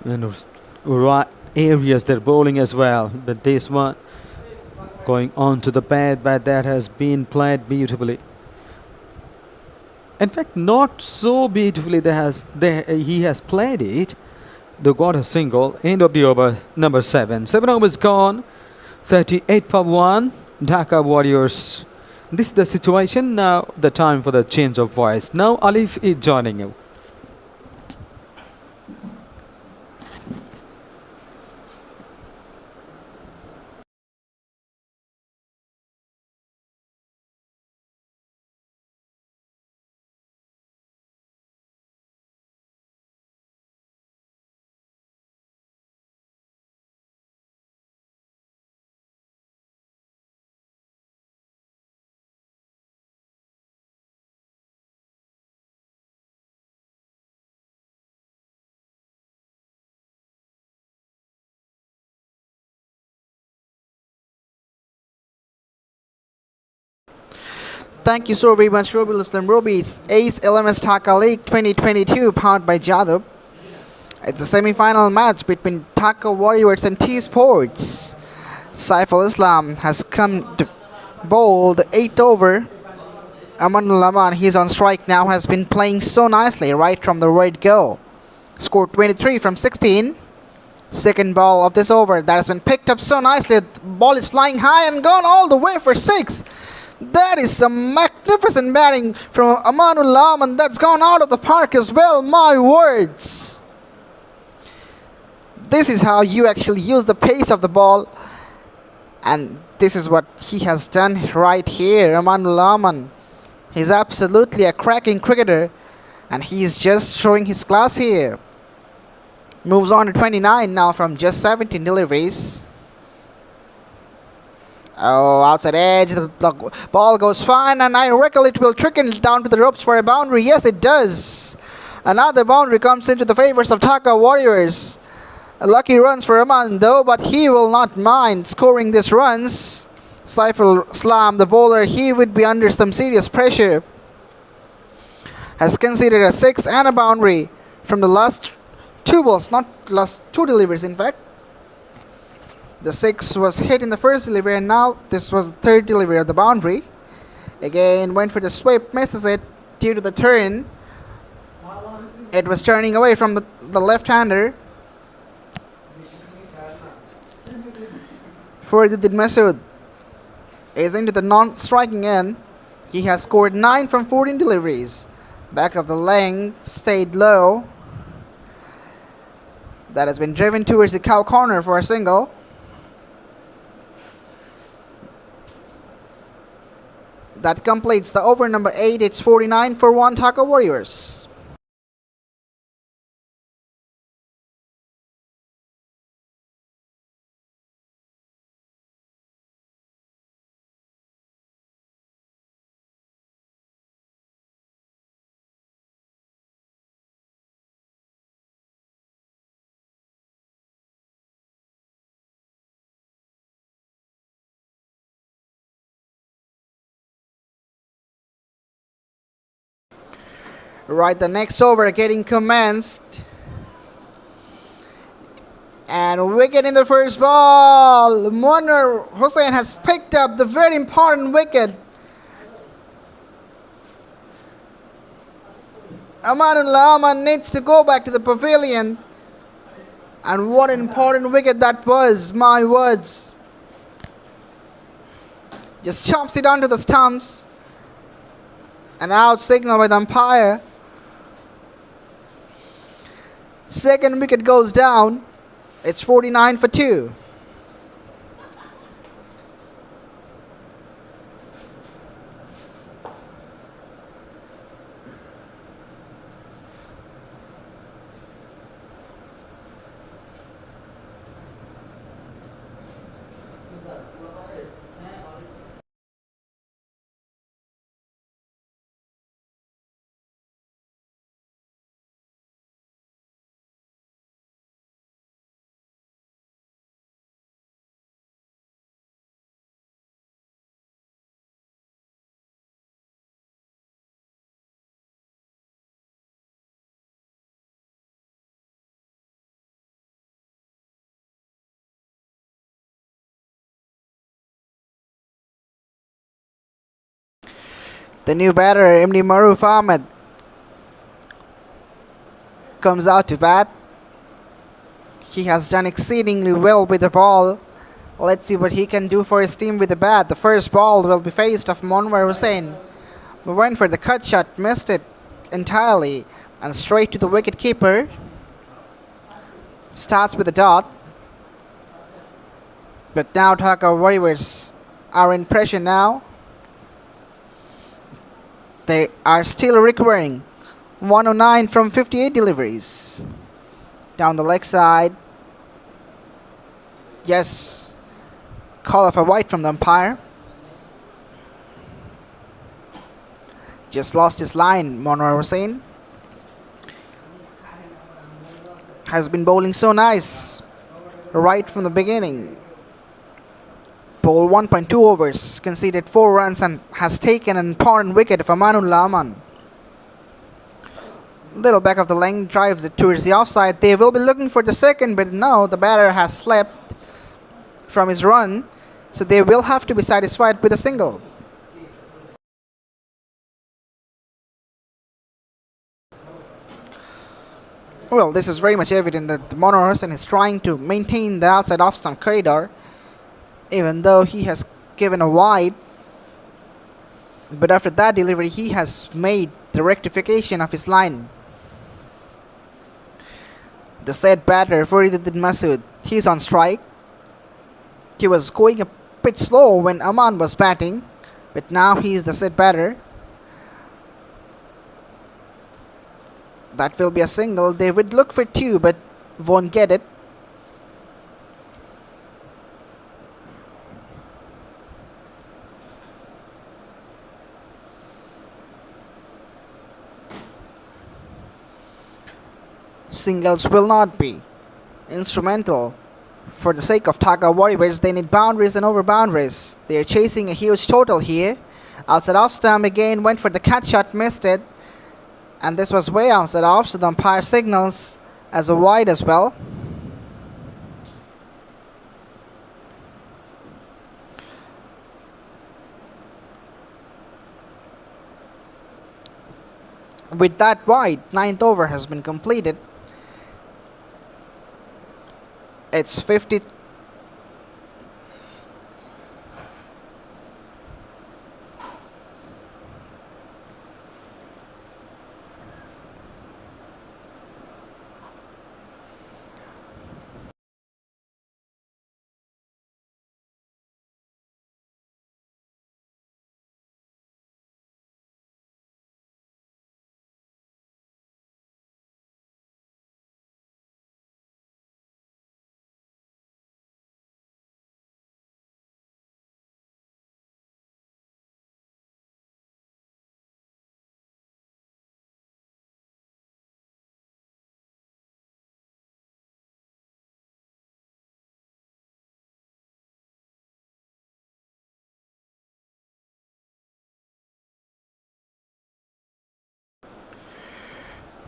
And right areas they're bowling as well. But this one going on to the pad, but that has been played beautifully. In fact, not so beautifully. He has played it. They got a single. End of the over, number 7. 7 overs gone. 38 for 1. Dhaka Warriors. This is the situation. Now the time for the change of voice. Now Alif is joining you. Thank you so very much, Robil Islam Robi. It's Ace LMS Dhaka League 2022, powered by Jadab. It's a semi-final match between Dhaka Warriors and T-Sports. Saiful Islam has come to bowl the 8th over. Amanul Aman, he's on strike now, has been playing so nicely right from the word go. Scored 23 from 16. Second ball of this over that has been picked up so nicely. The ball is flying high and gone all the way for 6. That is some magnificent batting from Amanul Aman. That's gone out of the park as well. My words. This is how you actually use the pace of the ball. And this is what he has done right here. Amanul Aman. He's absolutely a cracking cricketer. And he's just showing his class here. Moves on to 29 now from just 17 deliveries. Oh, outside edge, the ball goes fine, and I reckon it will trickle down to the ropes for a boundary. Yes, it does. Another boundary comes into the favors of Dhaka Warriors. Lucky runs for Aman though, but he will not mind scoring these runs. Saiful Islam, the bowler, he would be under some serious pressure. Has conceded a 6 and a boundary from the last 2 balls, not last 2 deliveries in fact. The 6 was hit in the first delivery, and now this was the 3rd delivery of the boundary. Again, went for the sweep, misses it due to the turn. It was turning away from the left-hander. Further Masood is into the non-striking end. He has scored 9 from 14 deliveries. Back of the length, stayed low. That has been driven towards the cow corner for a single. That completes the over number 8. It's 49 for 1 Dhaka Warriors. Right, the next over getting commenced. And wicket in the first ball. Munir Hussain has picked up the very important wicket. Amanullah Aman needs to go back to the pavilion. And what an important wicket that was, my words. Just chops it onto the stumps. An out signal by the umpire. Second wicket goes down. It's 49 for 2. The new batter, MD Maruf Ahmed, comes out to bat. He has done exceedingly well with the ball. Let's see what he can do for his team with the bat. The first ball will be faced of Monwar Hussain. We went for the cut shot, missed it entirely, and straight to the wicket keeper. Starts with a dot. But now Dhaka Warriors are in pressure now. They are still recovering. 109 from 58 deliveries. Down the leg side. Yes. Call of a white from the umpire. Just lost his line, Monwar Hussain. Has been bowling so nice right from the beginning. Bowled 1.2 overs, conceded 4 runs and has taken an important wicket for Amanullah Aman. Little back of the length drives it towards the offside. They will be looking for the second, but no, the batter has slept from his run, so they will have to be satisfied with a single. Well, this is very much evident that Monwar Hussain is trying to maintain the outside off-stump corridor, even though he has given a wide. But after that delivery, he has made the rectification of his line. The said batter, Fariduddin Masood, he's on strike. He was going a bit slow when Aman was batting, but now he is the said batter. That will be a single. They would look for 2, but won't get it. Singles will not be instrumental. For the sake of Dhaka Warriors, they need boundaries and over boundaries. They are chasing a huge total here. Outside off stump again, went for the catch shot, missed it. And this was way outside off, so the umpire signals as a wide as well. With that wide, 9th over has been completed. It's 50.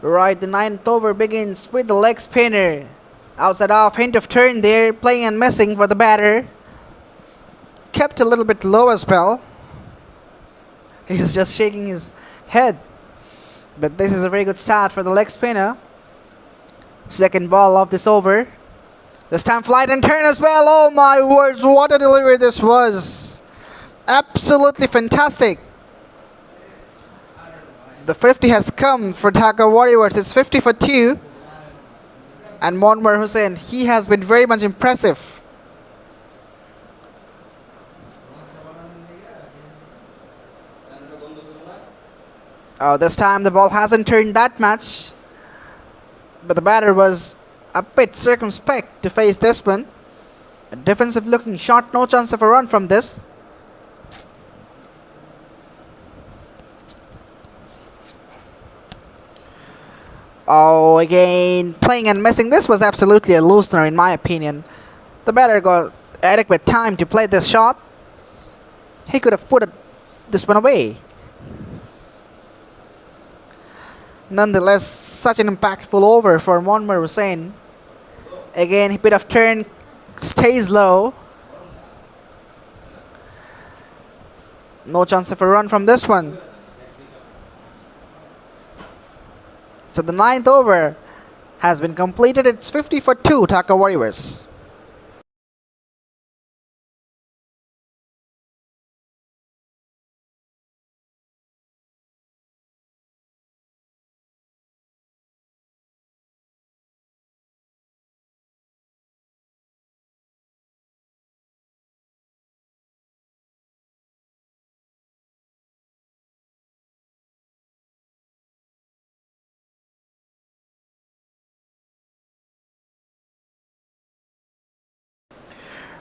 Right, the 9th over begins with the leg spinner. Outside off, hint of turn there, playing and missing for the batter. Kept a little bit low as well. He's just shaking his head. But this is a very good start for the leg spinner. Second ball of this over. This time flight and turn as well. Oh my words, what a delivery this was. Absolutely fantastic. The 50 has come for Dhaka Warriors. It's 50 for 2. And Monmar Hussain, he has been very much impressive. Oh, this time the ball hasn't turned that much. But the batter was a bit circumspect to face this one. A defensive looking shot, no chance of a run from this. Oh, again, playing and missing. This was absolutely a loosener in my opinion. The batter got adequate time to play this shot. He could have put this one away. Nonetheless, such an impactful over for Monmar Hussain. Again, he bit of turn, stays low. No chance of a run from this one. So the 9th over has been completed. It's 50 for 2, Dhaka Warriors.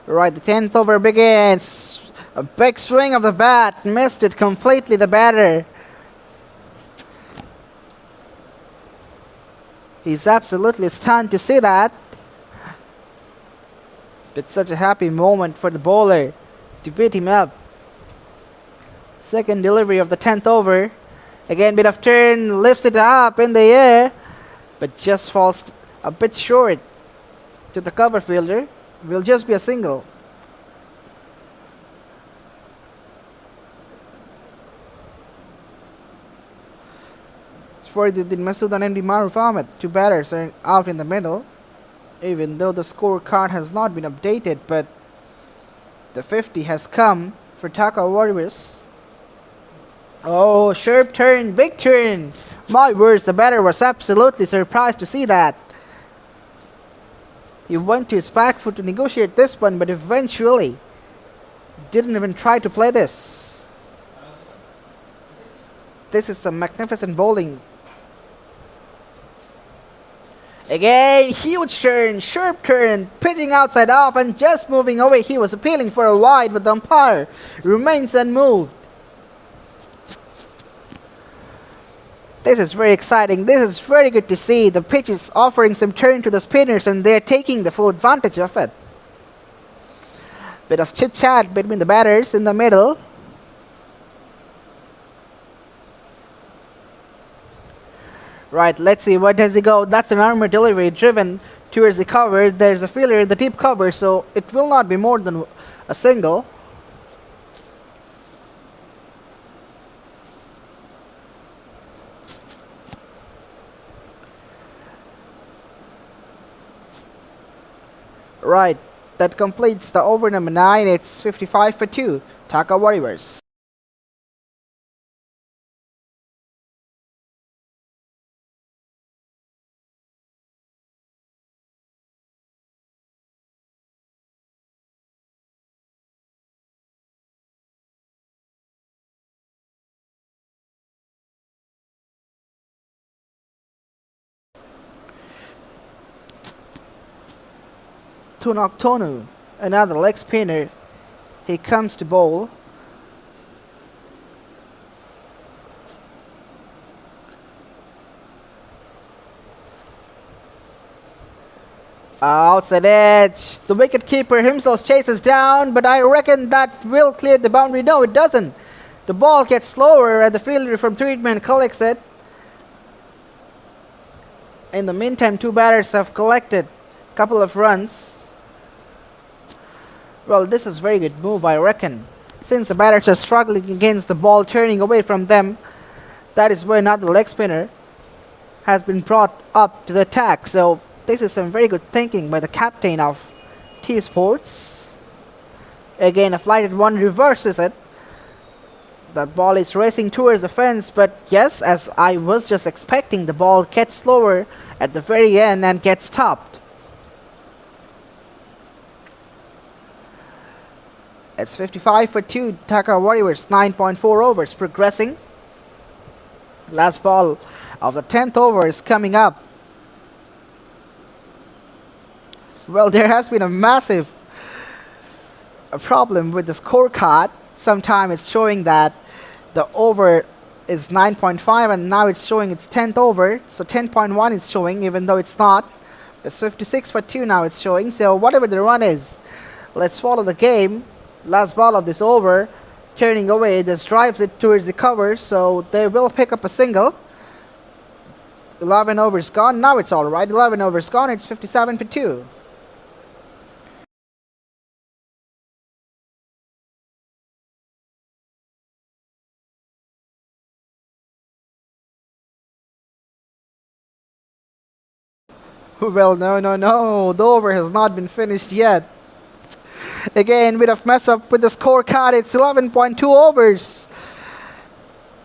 Right, the 10th over begins. A big swing of the bat. Missed it completely, the batter. He's absolutely stunned to see that. It's such a happy moment for the bowler to beat him up. Second delivery of the 10th over. Again, bit of turn, lifts it up in the air, but just falls a bit short to the cover fielder. Will just be a single. Fariduddin Masood and MD Maruf Ahmed, two batters, are out in the middle. Even though the scorecard has not been updated, but the 50 has come for Dhaka Warriors. Oh, sharp turn, big turn. My words, the batter was absolutely surprised to see that. He went to his back foot to negotiate this one, but eventually didn't even try to play this. This is some magnificent bowling. Again, huge turn, sharp turn, pitching outside off and just moving away. He was appealing for a wide, but the umpire remains unmoved. This is very exciting. This is very good to see. The pitch is offering some turn to the spinners and they're taking the full advantage of it. Bit of chit chat between the batters in the middle. Right, let's see, where does he go? That's an armor delivery driven towards the cover. There's a fielder in the deep cover, so it will not be more than a single. Right, that completes the over number 9. It's 55 for 2, Dhaka Warriors. Tunok Tonu, another leg spinner. He comes to bowl. Outside edge. The wicket keeper himself chases down, but I reckon that will clear the boundary. No, it doesn't. The ball gets slower and the fielder from treatment collects it. In the meantime, two batters have collected a couple of runs. Well, this is a very good move, I reckon. Since the batters are struggling against the ball turning away from them, That is where not the leg spinner has been brought up to the attack. So this is some very good thinking by the captain of T Sports. Again, a flighted one reverses it. The ball is racing towards the fence, but yes, as I was just expecting, the ball gets slower at the very end and gets stopped. It's 55 for 2, Dhaka Warriors, 9.4 overs progressing. Last ball of the 10th over is coming up. Well, there has been a massive problem with the scorecard. Sometime it's showing that the over is 9.5 and now it's showing its 10th over. So 10.1 is showing even though it's not. It's 56 for 2 now it's showing. So whatever the run is, let's follow the game. Last ball of this over, turning away, just drives it towards the cover, so they will pick up a single. 11 overs gone, now it's alright. 11 overs gone, it's 57 for 2. Well, no, the over has not been finished yet. Again, bit of mess up with the scorecard. It's 11.2 overs.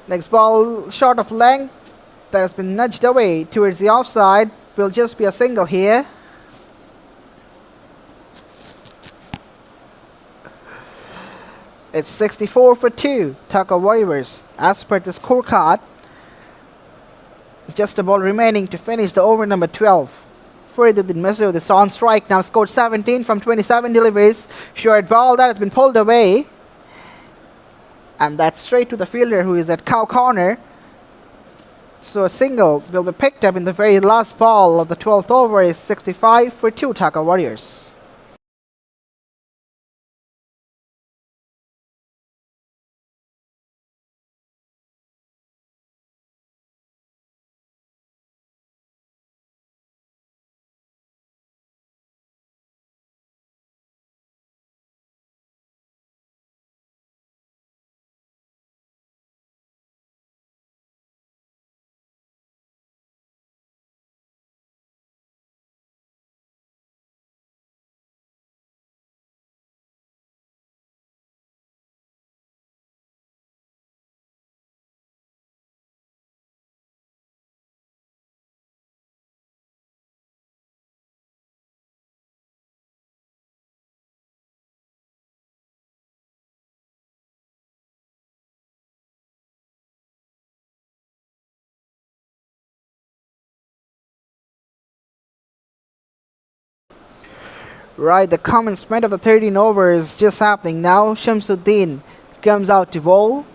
Next ball short of length. That has been nudged away towards the offside. Will just be a single here. It's 64 for 2. Dhaka Warriors as per the scorecard. Just a ball remaining to finish the over number 12. Faridudin Masood is on strike now, scored 17 from 27 deliveries. Short ball that has been pulled away. And that's straight to the fielder who is at cow corner. So a single will be picked up in the very last ball of the 12th over. Is 65 for 2 Dhaka Warriors. Right, the commencement of the 13 over is just happening now. Shamsuddin comes out to bowl.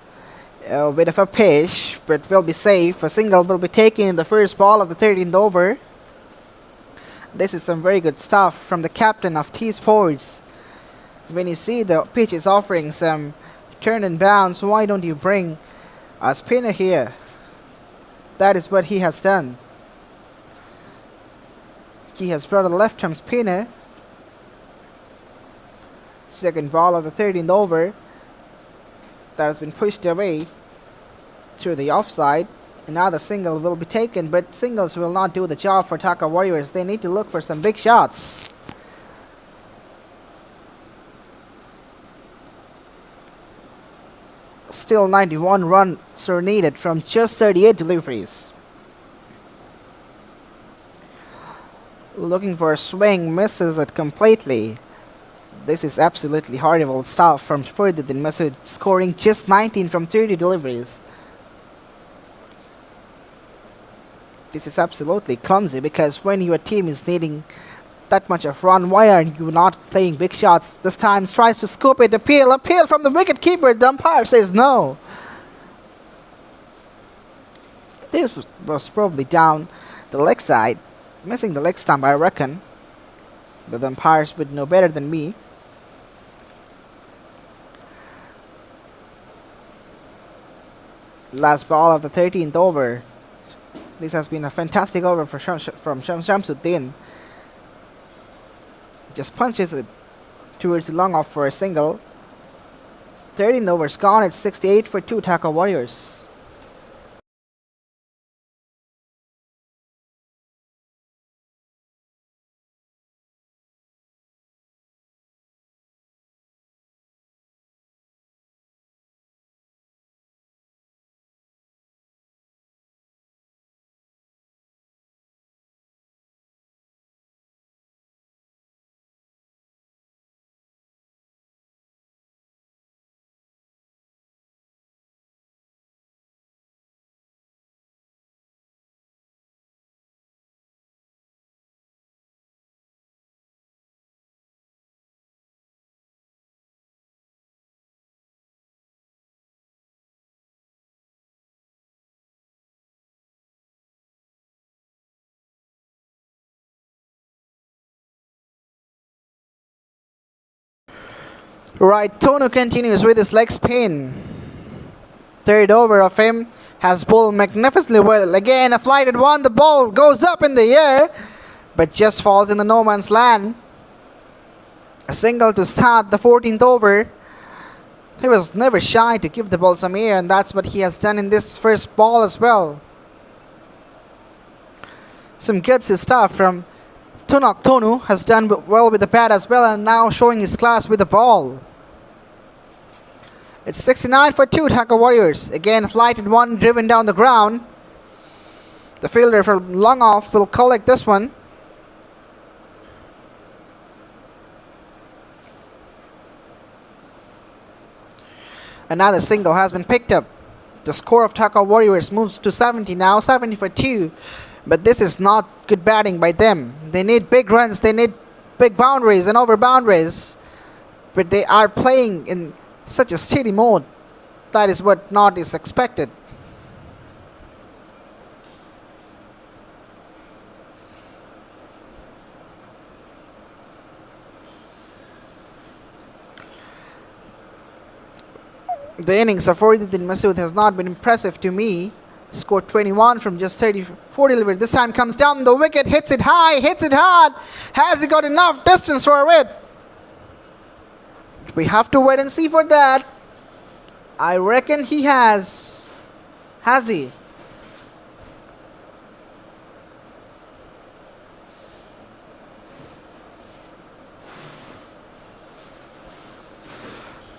A bit of a pitch, but will be safe. A single will be taken in the first ball of the 13th over. This is some very good stuff from the captain of T Sports. When you see the pitch is offering some turn and bounce, why don't you bring a spinner here? That is what he has done. He has brought a left-arm spinner. Second ball of the 13th over. That has been pushed away through the offside. Another single will be taken, but singles will not do the job for Dhaka Warriors. They need to look for some big shots. Still 91 runs are needed from just 38 deliveries. Looking for a swing, misses it completely. This is absolutely horrible stuff from Faridudin Masood, scoring just 19 from 30 deliveries. This is absolutely clumsy, because when your team is needing that much of run, why are you not playing big shots? This time tries to scoop it, appeal from the wicket keeper. The umpire says no. This was probably down the leg side, missing the leg stump, I reckon. But the umpires would know better than me. Last ball of the 13th over. This has been a fantastic over from Shamsuddin. Just punches it towards the long off for a single. 13 overs gone. It's 68 for 2 Dhaka Warriors. Right, Tonu continues with his leg spin. Third over of him has bowled magnificently well. Again, a flighted one. The ball goes up in the air, but just falls in the no man's land. A single to start the 14th over. He was never shy to give the ball some air, and that's what he has done in this first ball as well. Some gutsy stuff from Tonu has done well with the bat as well, and now showing his class with the ball. It's 69 for 2 Dhaka Warriors. Again, flighted one driven down the ground. The fielder from long off will collect this one. Another single has been picked up. The score of Dhaka Warriors moves to 70 now, 70 for 2. But this is not good batting by them. They need big runs, they need big boundaries and over boundaries. But they are playing in such a steady mode. That is what not is expected. The innings of Fariduddin Masood has not been impressive to me. Scored 21 from just 34 deliveries. This time comes down the wicket, hits it high, hits it hard. Has he got enough distance for it? We have to wait and see for that. I reckon he has. Has he?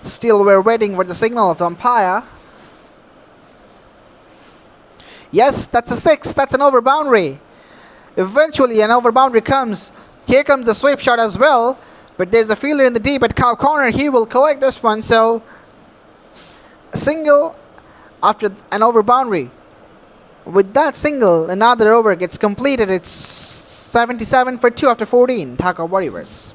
Still, we're waiting for the signal of the umpire. Yes, that's a 6. That's an over boundary. Eventually, an over boundary comes. Here comes the sweep shot as well. But there's a fielder in the deep at cow corner. He will collect this one. So, a single after an over boundary. With that single, another over gets completed. It's 77 for 2 after 14. Dhaka Warriors.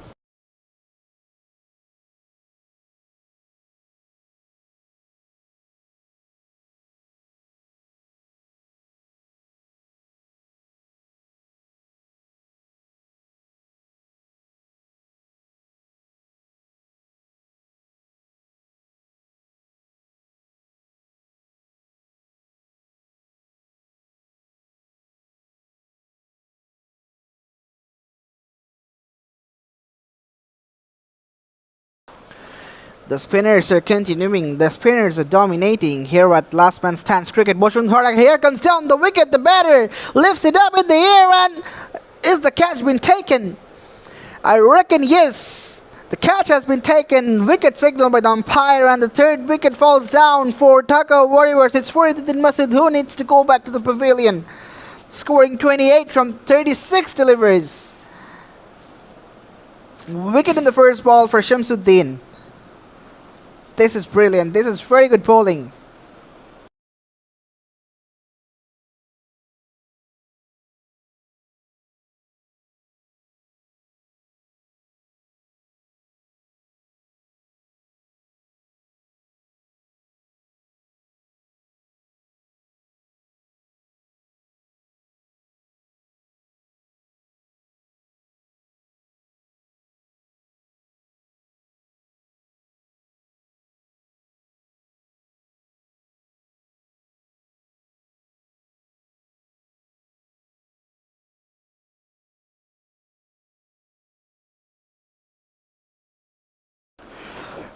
The spinners are continuing. The spinners are dominating here at Last Man Stands Cricket. Boshundhara here comes down the wicket. The batter lifts it up in the air, and is the catch been taken? I reckon yes. The catch has been taken. Wicket signal by the umpire, and the third wicket falls down for Dhaka Warriors. It's Fariduddin Masood who needs to go back to the pavilion, scoring 28 from 36 deliveries. Wicket in the first ball for Shamsuddin. This is brilliant. This is very good bowling.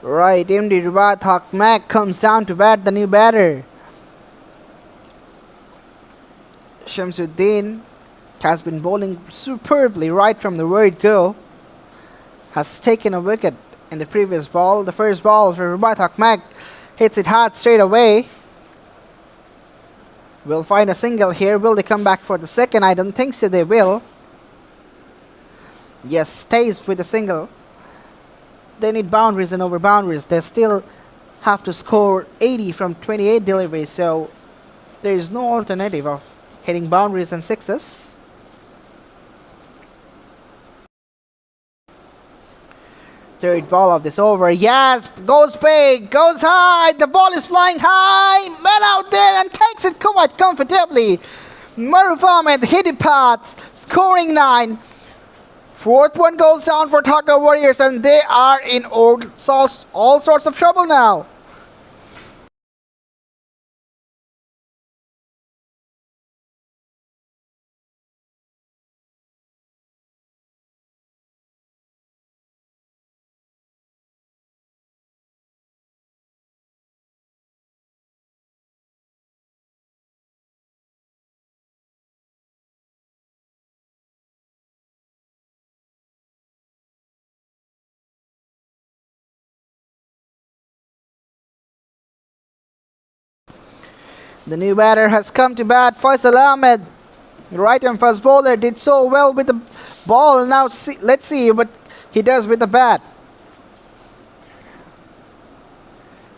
Right, MD Ribat Mac comes down to bat, the new batter. Shamsuddin has been bowling superbly right from the word go. Has taken a wicket in the previous ball. The first ball for Ribat Mac hits it hard straight away. We'll find a single here. Will they come back for the second? I don't think so, they will. Yes, stays with the single. They need boundaries and over boundaries. They still have to score 80 from 28 deliveries, so there is no alternative of hitting boundaries and sixes. Third ball of this over. Yes, goes big, goes high. The ball is flying high. Man out there and takes it quite comfortably. Maruf Ahmed hit it parts, scoring 9 Fourth one goes down for Dhaka Warriors, and they are in all sorts of trouble now. The new batter has come to bat, Faisal Ahmed. Right arm fast bowler did so well with the ball. Now let's see what he does with the bat.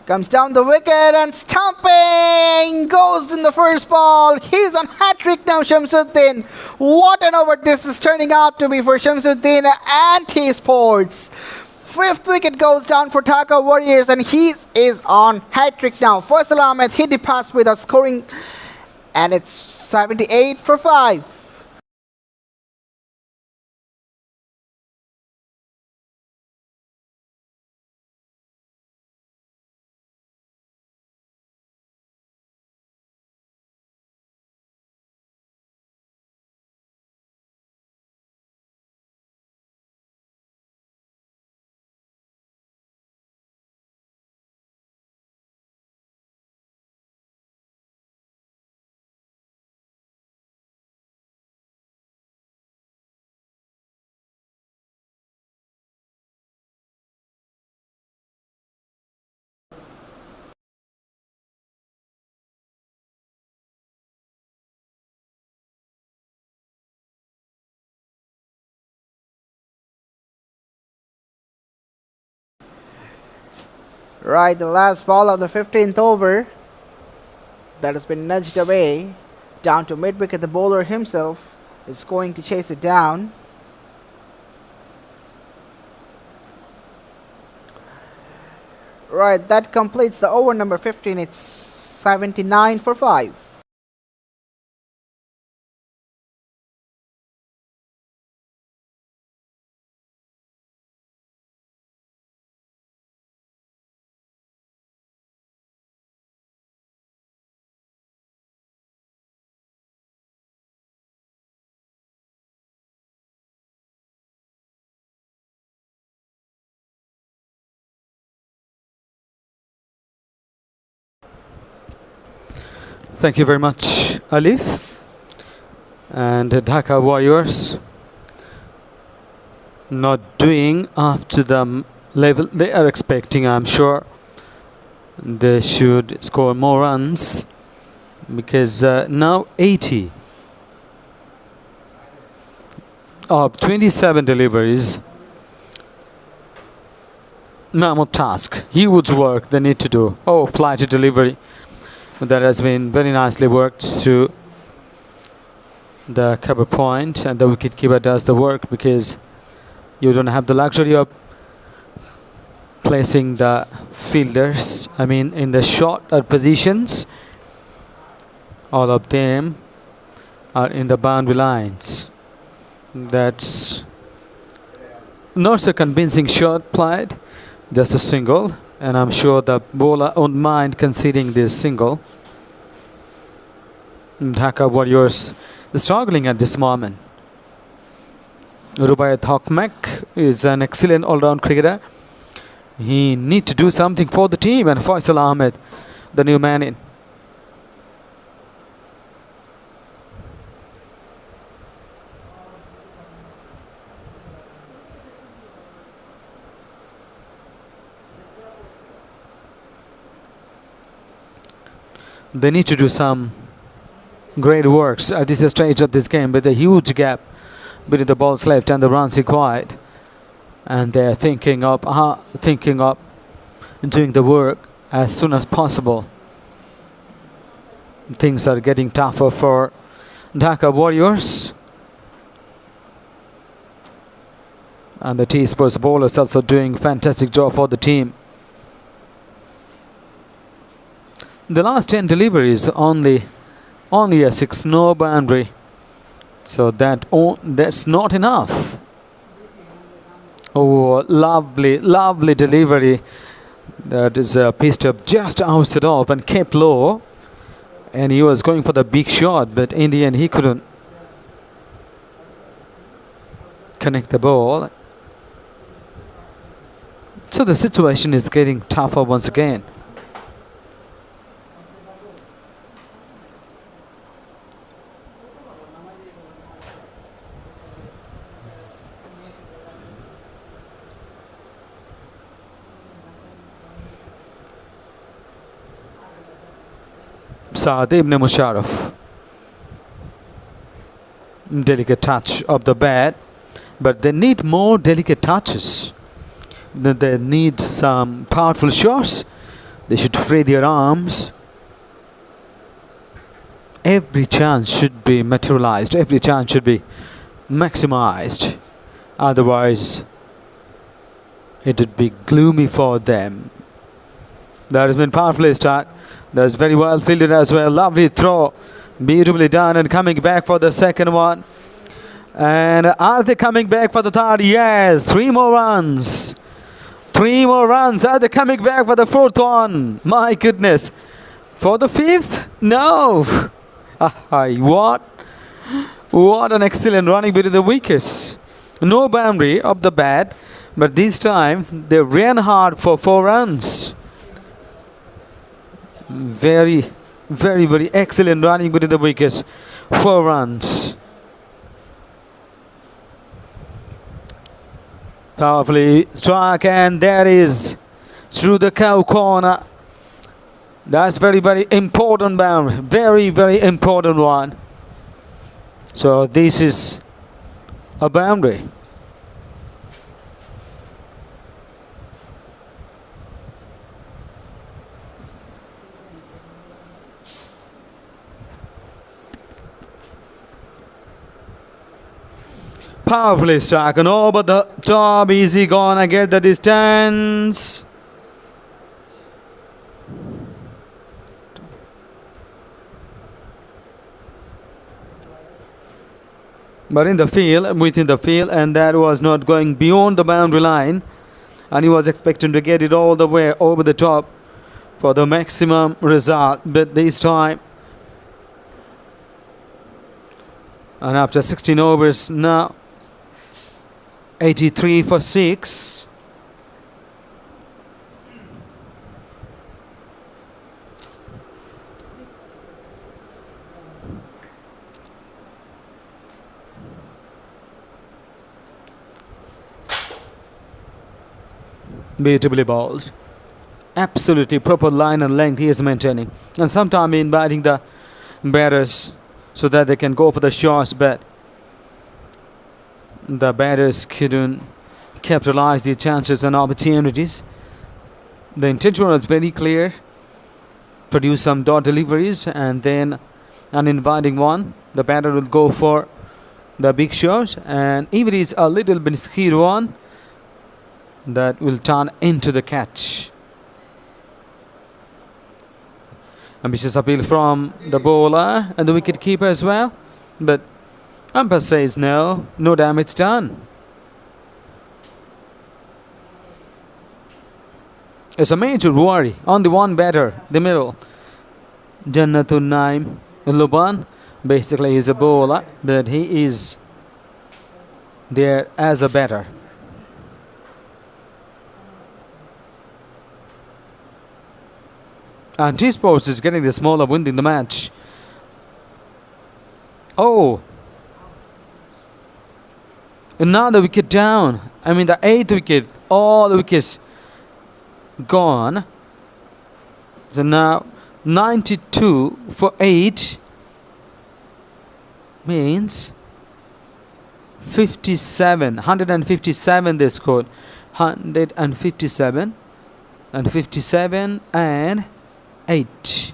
Comes down the wicket and stomping goes in the first ball. He's on hat-trick now, Shamsuddin. What an over this is turning out to be for Shamsuddin and his sports. Fifth wicket goes down for Dhaka Warriors, and he is on hat-trick now. Faisal Ahmed hit the pass without scoring, and it's 78 for 5. Right, the last ball of the 15th over that has been nudged away down to mid-wicket. The bowler himself is going to chase it down. Right, that completes the over number 15. It's 79 for 5. Thank you very much, Alif. And the Dhaka Warriors not doing up to the level they are expecting. I'm sure they should score more runs, because now 80 of 27 deliveries. Mammoth task, huge work they need to do. Oh, flighty delivery. That has been very nicely worked through the cover point, and the wicketkeeper does the work, because you don't have the luxury of placing the fielders, in the shorter positions. All of them are in the boundary lines. That's not so convincing shot played, just a single, and I'm sure the bowler won't mind conceding this single. Dhaka Warriors struggling at this moment. Rubaiyat Hokmak is an excellent all-round cricketer. He needs to do something for the team, and Faisal Ahmed, the new man in. They need to do some great works at this stage of this game, with a huge gap between the balls left and the runs required, and they're thinking of doing the work as soon as possible. Things are getting tougher for Dhaka Warriors, and the T-Sports bowlers also doing fantastic job for the team. The last 10 deliveries only a 6, no boundary, so that's not enough. Oh, lovely, lovely delivery. That is pitched up just outside off and kept low. And he was going for the big shot, but in the end he couldn't connect the ball. So the situation is getting tougher once again. Saad ibn Musharraf. Delicate touch of the bat, but they need more delicate touches. They need some powerful shots. They should free their arms. Every chance should be materialized. Every chance should be maximized. Otherwise, it would be gloomy for them. That has been powerfully struck. That's very well fielded as well. Lovely throw. Beautifully done, and coming back for the second one. And are they coming back for the third? Yes. 3 more runs. 3 more runs. Are they coming back for the fourth one? My goodness. For the fifth? No. What an excellent running between the wickets. No boundary of the bat, but this time they ran hard for 4 runs. Very, very, very excellent running between the wickets. 4 runs. Powerfully struck, and there is through the cow corner. That's very, very important boundary. Very, very important one. So this is a boundary. Powerfully struck and over the top. Easy gonna get the distance. But in the field, within the field, and that was not going beyond the boundary line. And he was expecting to get it all the way over the top for the maximum result. But this time, and after 16 overs now, 83 for 6. Beautifully bowled. Absolutely proper line and length he is maintaining. And sometimes inviting the batters so that they can go for the shots, but the batters couldn't capitalize the chances and opportunities. The intention was very clear. Produce some dot deliveries and then an inviting one. The batter will go for the big shots, and if it is a little bit skewed one, that will turn into the catch. Ambitious appeal from the bowler and the wicket keeper as well, but umpire says no damage done. It's a major worry on the one batter, the middle. Jannatul Naim Luban, basically he's a bowler, but he is there as a batter. And T-Sports is getting the smaller wind in the match. Oh, another wicket down. I mean the 8th wicket. All the wickets gone. So now 92 for 8 means 57. 157 they scored. 157 and 57 and 8.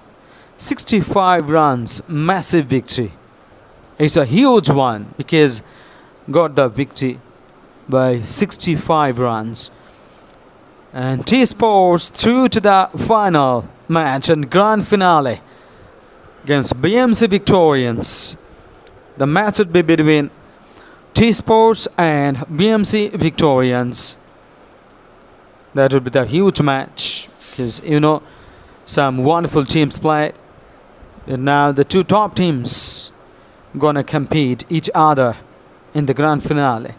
65 runs. Massive victory. It's a huge one because got the victory by 65 runs. And T-Sports through to the final match and grand finale against BMC Victorians. The match would be between T Sports and BMC Victorians. That would be the huge match, because some wonderful teams played. And now the two top teams gonna compete each other in the grand finale.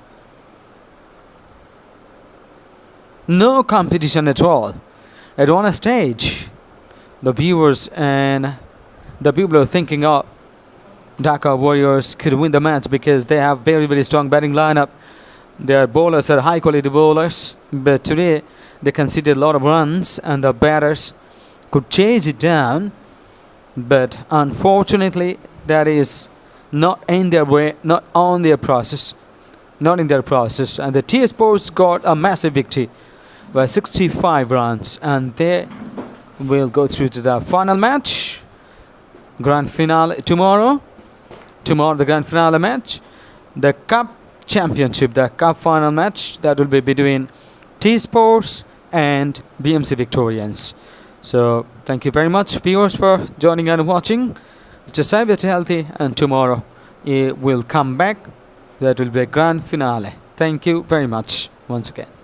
No competition at all. At one stage, the viewers and the people are thinking, oh, Dhaka Warriors could win the match because they have very, very strong batting lineup. Their bowlers are high quality bowlers. But today, they conceded a lot of runs and the batters could chase it down. But unfortunately, that is not in their way, not on their process. Not in their process. And the T Sports got a massive victory by 65 runs. And they will go through to the final match. Grand finale tomorrow. Tomorrow, the grand finale match. The Cup Championship, the Cup final match, that will be between T Sports and BMC Victorians. So, thank you very much, viewers, for joining and watching. Just stay healthy, and tomorrow it will come back. That will be a grand finale. Thank you very much once again.